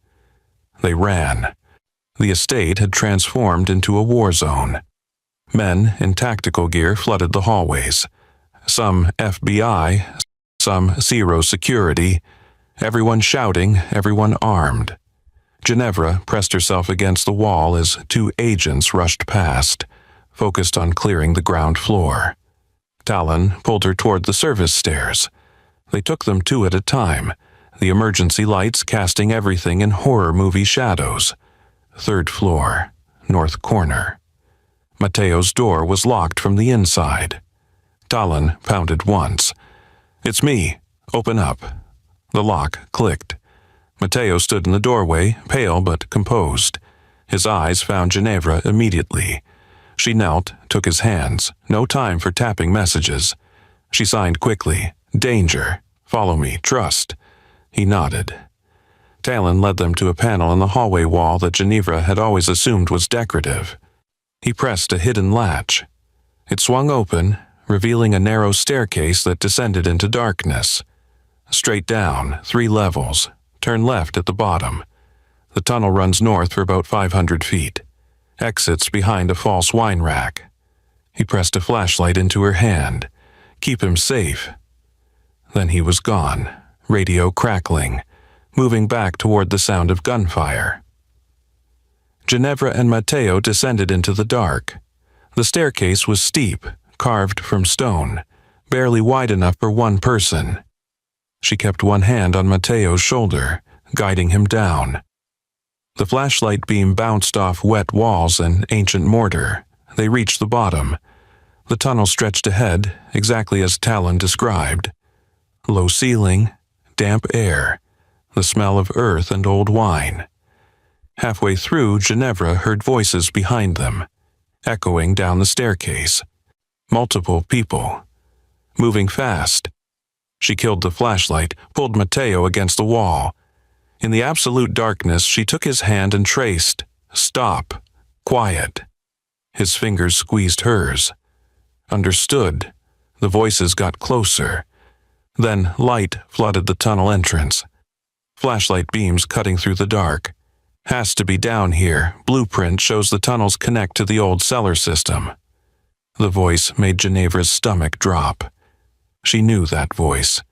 They ran. The estate had transformed into a war zone. Men in tactical gear flooded the hallways. Some FBI, some Ciro security, everyone shouting, everyone armed. Ginevra pressed herself against the wall as 2 agents rushed past, focused on clearing the ground floor. Talon pulled her toward the service stairs. They took them 2 at a time, the emergency lights casting everything in horror movie shadows. 3rd floor, north corner. Matteo's door was locked from the inside. Talon pounded once. It's me. Open up. The lock clicked. Matteo stood in the doorway, pale but composed. His eyes found Ginevra immediately. She knelt, took his hands. No time for tapping messages. She signed quickly. Danger. Follow me. Trust. He nodded. Talon led them to a panel in the hallway wall that Ginevra had always assumed was decorative. He pressed a hidden latch. It swung open, revealing a narrow staircase that descended into darkness. Straight down, 3 levels. Turn left at the bottom. The tunnel runs north for about 500 feet. Exits behind a false wine rack. He pressed a flashlight into her hand. Keep him safe. Then he was gone, radio crackling. moving back toward the sound of gunfire. Ginevra and Matteo descended into the dark. The staircase was steep, carved from stone, barely wide enough for one person. She kept one hand on Matteo's shoulder, guiding him down. The flashlight beam bounced off wet walls and ancient mortar. They reached the bottom. The tunnel stretched ahead, exactly as Talon described. Low ceiling, damp air, the smell of earth and old wine. Halfway through, Ginevra heard voices behind them, echoing down the staircase. Multiple people, moving fast. She killed the flashlight, pulled Matteo against the wall. In the absolute darkness, she took his hand and traced. Stop. Quiet. His fingers squeezed hers. Understood. The voices got closer. Then light flooded the tunnel entrance. Flashlight beams cutting through the dark. Has to be down here. Blueprint shows the tunnels connect to the old cellar system. The voice made Ginevra's stomach drop. She knew that voice.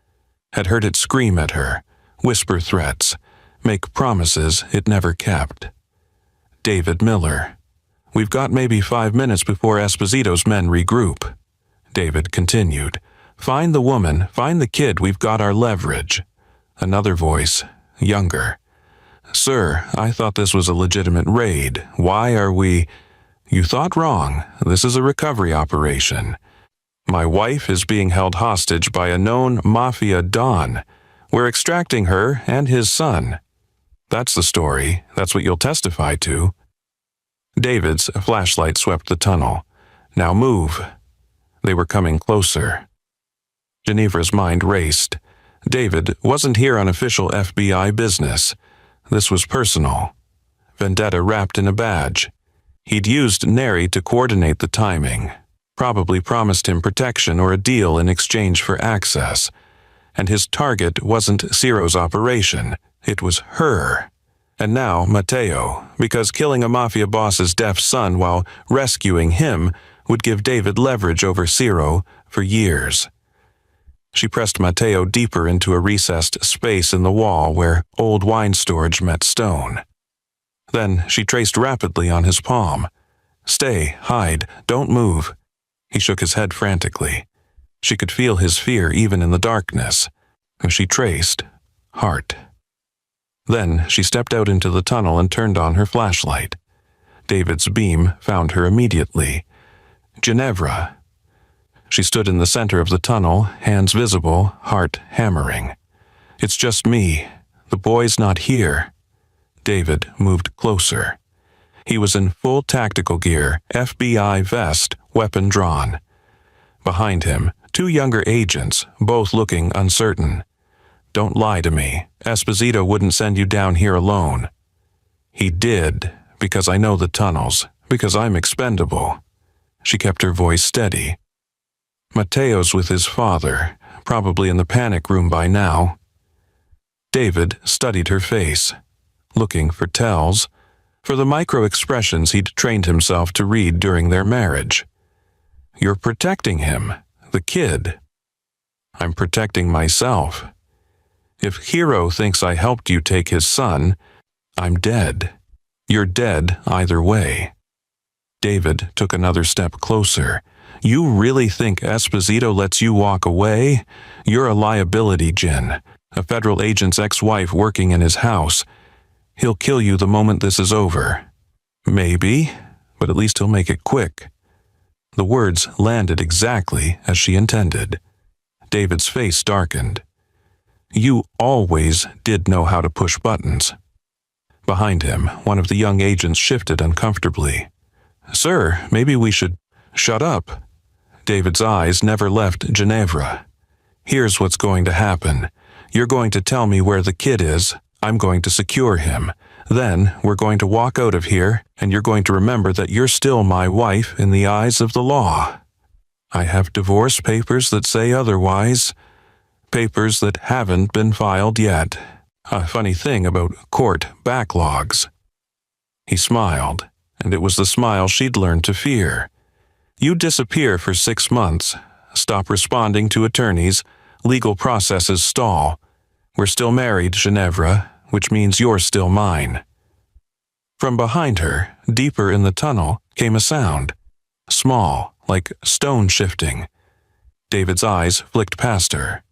Had heard it scream at her, whisper threats, make promises it never kept. David Miller. We've got maybe 5 minutes before Esposito's men regroup. David continued. Find the woman, find the kid, we've got our leverage. Another voice, younger. Sir, I thought this was a legitimate raid. Why are we... You thought wrong. This is a recovery operation. My wife is being held hostage by a known Mafia Don. We're extracting her and his son. That's the story. That's what you'll testify to. David's flashlight swept the tunnel. Now move. They were coming closer. Ginevra's mind raced. David wasn't here on official FBI business. This was personal. Vendetta wrapped in a badge. He'd used Nanny to coordinate the timing. Probably promised him protection or a deal in exchange for access. And his target wasn't Ciro's operation. It was her. And now Matteo, because killing a Mafia boss's deaf son while rescuing him would give David leverage over Ciro for years. She pressed Matteo deeper into a recessed space in the wall where old wine storage met stone. Then she traced rapidly on his palm. Stay, hide, don't move. He shook his head frantically. She could feel his fear even in the darkness. She traced. Heart. Then she stepped out into the tunnel and turned on her flashlight. David's beam found her immediately. Ginevra. She stood in the center of the tunnel, hands visible, heart hammering. It's just me. The boy's not here. David moved closer. He was in full tactical gear, FBI vest, weapon drawn. Behind him, 2 younger agents, both looking uncertain. Don't lie to me. Esposito wouldn't send you down here alone. He did, because I know the tunnels, because I'm expendable. She kept her voice steady. Matteo's with his father, probably in the panic room by now. David studied her face, looking for tells, for the micro-expressions he'd trained himself to read during their marriage. You're protecting him, the kid. I'm protecting myself. If Hero thinks I helped you take his son, I'm dead. You're dead either way. David took another step closer. You really think Esposito lets you walk away? You're a liability, Gin. A federal agent's ex-wife working in his house. He'll kill you the moment this is over. Maybe, but at least he'll make it quick. The words landed exactly as she intended. David's face darkened. You always did know how to push buttons. Behind him, one of the young agents shifted uncomfortably. Sir, maybe we should... Shut up. David's eyes never left Ginevra. Here's what's going to happen. You're going to tell me where the kid is. I'm going to secure him. Then we're going to walk out of here, and you're going to remember that you're still my wife in the eyes of the law. I have divorce papers that say otherwise. Papers that haven't been filed yet. A funny thing about court backlogs. He smiled, and it was the smile she'd learned to fear. You disappear for 6 months, stop responding to attorneys, legal processes stall. We're still married, Ginevra, which means you're still mine." From behind her, deeper in the tunnel, came a sound. Small, like stone shifting. David's eyes flicked past her.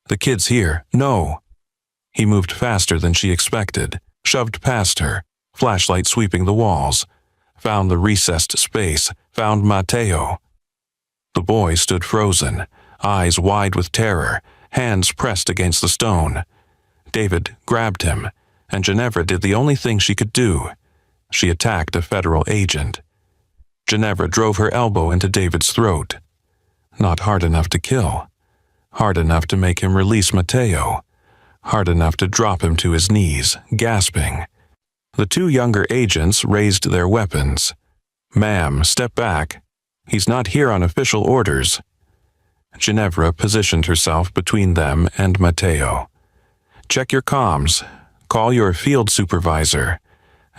"The kid's here. No." He moved faster than she expected, shoved past her, flashlight sweeping the walls, found the recessed space, found Matteo. The boy stood frozen, eyes wide with terror, hands pressed against the stone. David grabbed him, and Ginevra did the only thing she could do. She attacked a federal agent. Ginevra drove her elbow into David's throat. Not hard enough to kill. Hard enough to make him release Matteo. Hard enough to drop him to his knees, gasping. The two younger agents raised their weapons. "Ma'am, step back. He's not here on official orders." Ginevra positioned herself between them and Matteo. "Check your comms. Call your field supervisor.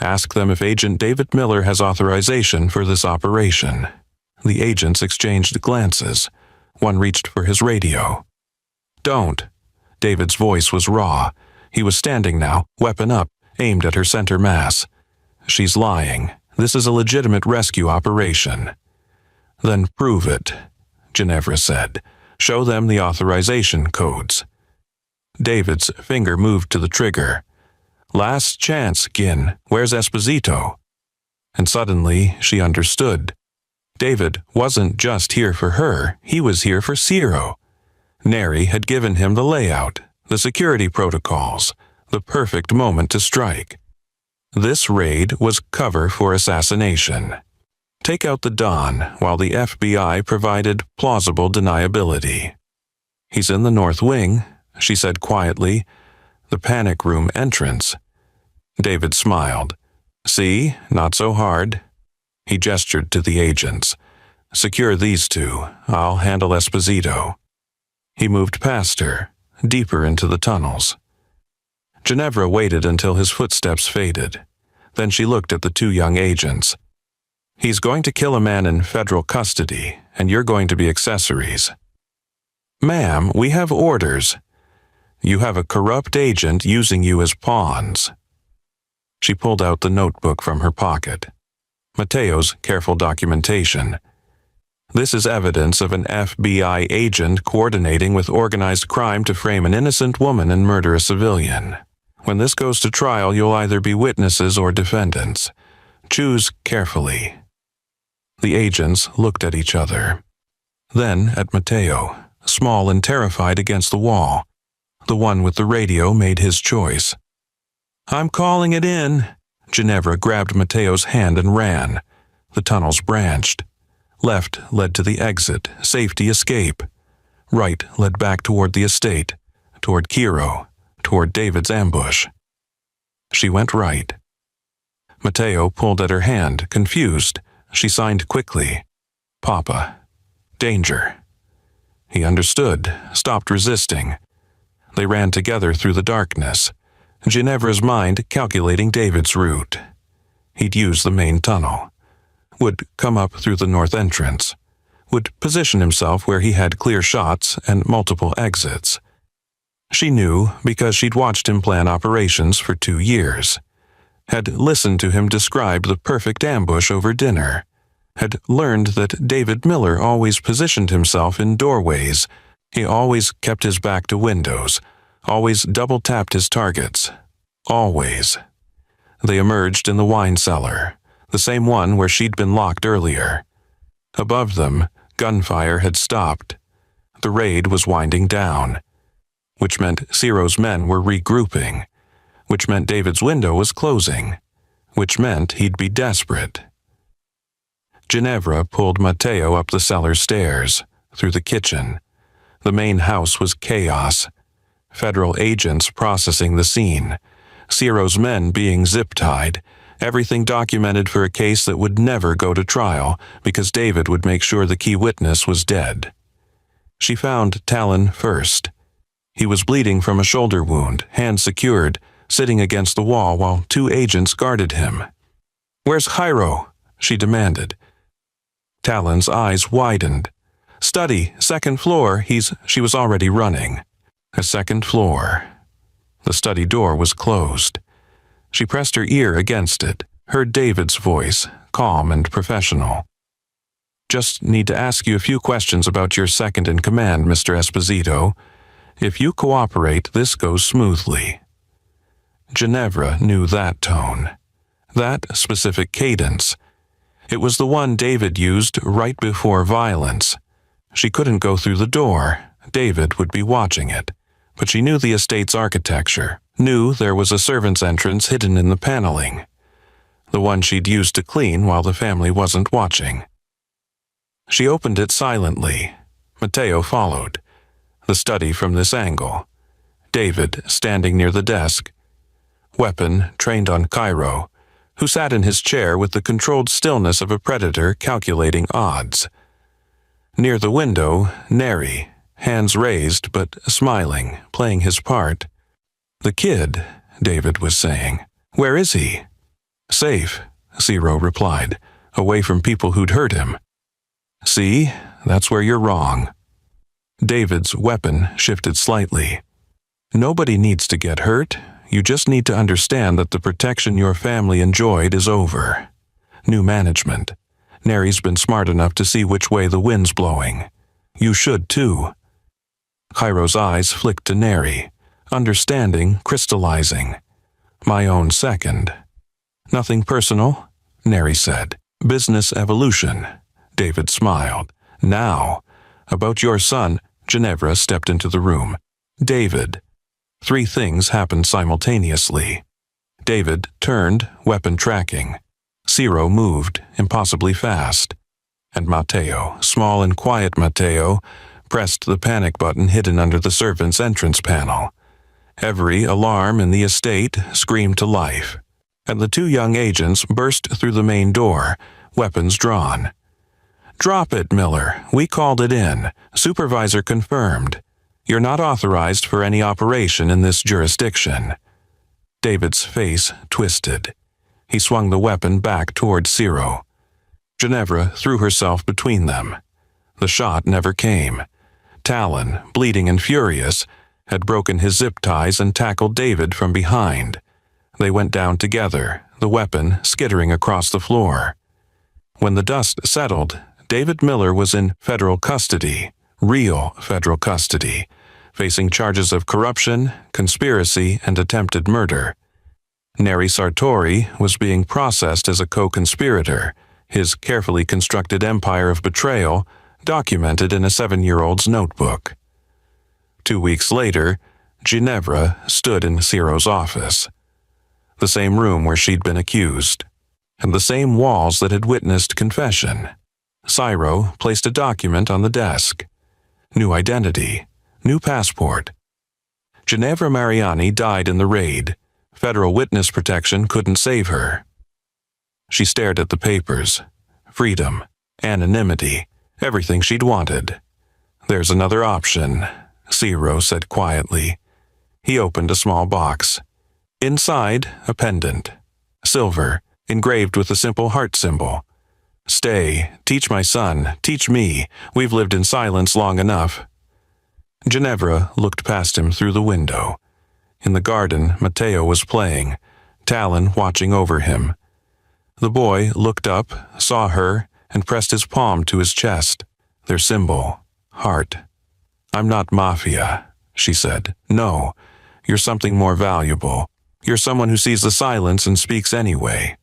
Ask them if Agent David Miller has authorization for this operation." The agents exchanged glances. One reached for his radio. "Don't." David's voice was raw. He was standing now, weapon up, aimed at her center mass. "She's lying. This is a legitimate rescue operation." "Then prove it," Ginevra said. "Show them the authorization codes." David's finger moved to the trigger. "Last chance, Gin. Where's Esposito?" And suddenly she understood. David wasn't just here for her, he was here for Ciro. Neri had given him the layout, the security protocols, the perfect moment to strike. This raid was cover for assassination. Take out the Don while the FBI provided plausible deniability. "He's in the north wing," she said quietly. "The panic room entrance." David smiled. "See, not so hard." He gestured to the agents. "Secure these two. I'll handle Esposito." He moved past her, deeper into the tunnels. Ginevra waited until his footsteps faded. Then she looked at the two young agents. "He's going to kill a man in federal custody, and you're going to be accessories." "Ma'am, we have orders." "You have a corrupt agent using you as pawns." She pulled out the notebook from her pocket. Matteo's careful documentation. "This is evidence of an FBI agent coordinating with organized crime to frame an innocent woman and murder a civilian. When this goes to trial, you'll either be witnesses or defendants. Choose carefully." The agents looked at each other. Then at Matteo, small and terrified against the wall. The one with the radio made his choice. "I'm calling it in." Ginevra grabbed Matteo's hand and ran. The tunnels branched. Left led to the exit, safety escape. Right led back toward the estate, toward Kiro, toward David's ambush. She went right. Matteo pulled at her hand, confused. She signed quickly. "Papa. Danger." He understood, stopped resisting. They ran together through the darkness. Ginevra's mind calculating David's route. He'd use the main tunnel. Would come up through the north entrance. Would position himself where he had clear shots and multiple exits. She knew because she'd watched him plan operations for 2 years. Had listened to him describe the perfect ambush over dinner. Had learned that David Miller always positioned himself in doorways. He always kept his back to windows. Always double-tapped his targets. Always. They emerged in the wine cellar, the same one where she'd been locked earlier. Above them, gunfire had stopped. The raid was winding down, which meant Ciro's men were regrouping, which meant David's window was closing, which meant he'd be desperate. Ginevra pulled Matteo up the cellar stairs, through the kitchen. The main house was chaos. Federal agents processing the scene. Ciro's men being zip-tied. Everything documented for a case that would never go to trial because David would make sure the key witness was dead. She found Talon first. He was bleeding from a shoulder wound, hands secured, sitting against the wall while 2 agents guarded him. "Where's Jairo?" she demanded. Talon's eyes widened. "Study, 2nd floor, she was already running. A 2nd floor. The study door was closed. She pressed her ear against it, heard David's voice, calm and professional. "Just need to ask you a few questions about your second in command, Mr. Esposito. If you cooperate, this goes smoothly." Ginevra knew that tone, that specific cadence. It was the one David used right before violence. She couldn't go through the door. David would be watching it. But she knew the estate's architecture, knew there was a servant's entrance hidden in the paneling, the one she'd used to clean while the family wasn't watching. She opened it silently. Matteo followed. The study from this angle. David standing near the desk. Weapon trained on Cairo, who sat in his chair with the controlled stillness of a predator calculating odds. Near the window, Nanny, hands raised but smiling, playing his part. "The kid," David was saying. "Where is he?" "Safe," Ciro replied, "away from people who'd hurt him." "See, that's where you're wrong." David's weapon shifted slightly. "Nobody needs to get hurt. You just need to understand that the protection your family enjoyed is over. New management. Nanny's been smart enough to see which way the wind's blowing. You should too." Cairo's eyes flicked to Nanny, understanding crystallizing. "My own second." "Nothing personal," Nanny said. "Business evolution." David smiled. "Now, about your son." Ginevra stepped into the room. "David." 3 things happened simultaneously. David turned, weapon tracking. Ciro moved, impossibly fast. And Matteo, small and quiet Matteo, pressed the panic button hidden under the servant's entrance panel. Every alarm in the estate screamed to life, and the 2 young agents burst through the main door, weapons drawn. "Drop it, Miller. We called it in. Supervisor confirmed. You're not authorized for any operation in this jurisdiction." David's face twisted. He swung the weapon back toward Ciro. Ginevra threw herself between them. The shot never came. Talon, bleeding and furious, had broken his zip ties and tackled David from behind. They went down together, the weapon skittering across the floor. When the dust settled, David Miller was in federal custody, real federal custody, facing charges of corruption, conspiracy, and attempted murder. Nanny Sartori was being processed as a co-conspirator, his carefully constructed empire of betrayal documented in a 7-year-old's notebook. 2 weeks later, Ginevra stood in Ciro's office. The same room where she'd been accused, and the same walls that had witnessed confession. Ciro placed a document on the desk. New identity, new passport. Ginevra Mariani died in the raid. Federal witness protection couldn't save her. She stared at the papers. Freedom, anonymity, everything she'd wanted. "There's another option," Ciro said quietly. He opened a small box. Inside, a pendant. Silver, engraved with a simple heart symbol. "Stay, teach my son, teach me. We've lived in silence long enough." Ginevra looked past him through the window. In the garden, Matteo was playing, Talon watching over him. The boy looked up, saw her, and pressed his palm to his chest. Their symbol, heart. "I'm not Mafia," she said. "No, you're something more valuable. You're someone who sees the silence and speaks anyway."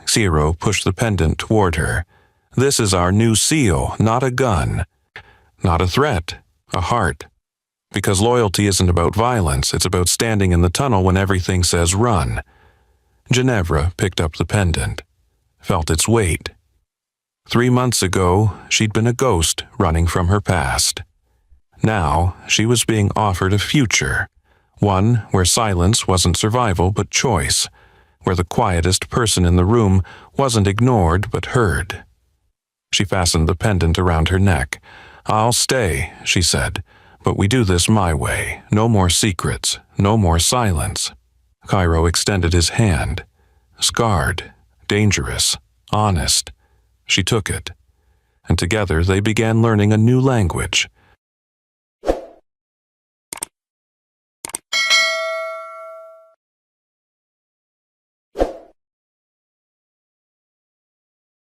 Ciro pushed the pendant toward her. "This is our new seal, not a gun. Not a threat, a heart. Because loyalty isn't about violence, it's about standing in the tunnel when everything says run." Ginevra picked up the pendant, felt its weight. 3 months ago, she'd been a ghost running from her past. Now, she was being offered a future, one where silence wasn't survival but choice, where the quietest person in the room wasn't ignored but heard. She fastened the pendant around her neck. "I'll stay," she said, "but we do this my way. No more secrets, no more silence." Cairo extended his hand. Scarred, dangerous, honest. She took it, and together they began learning a new language,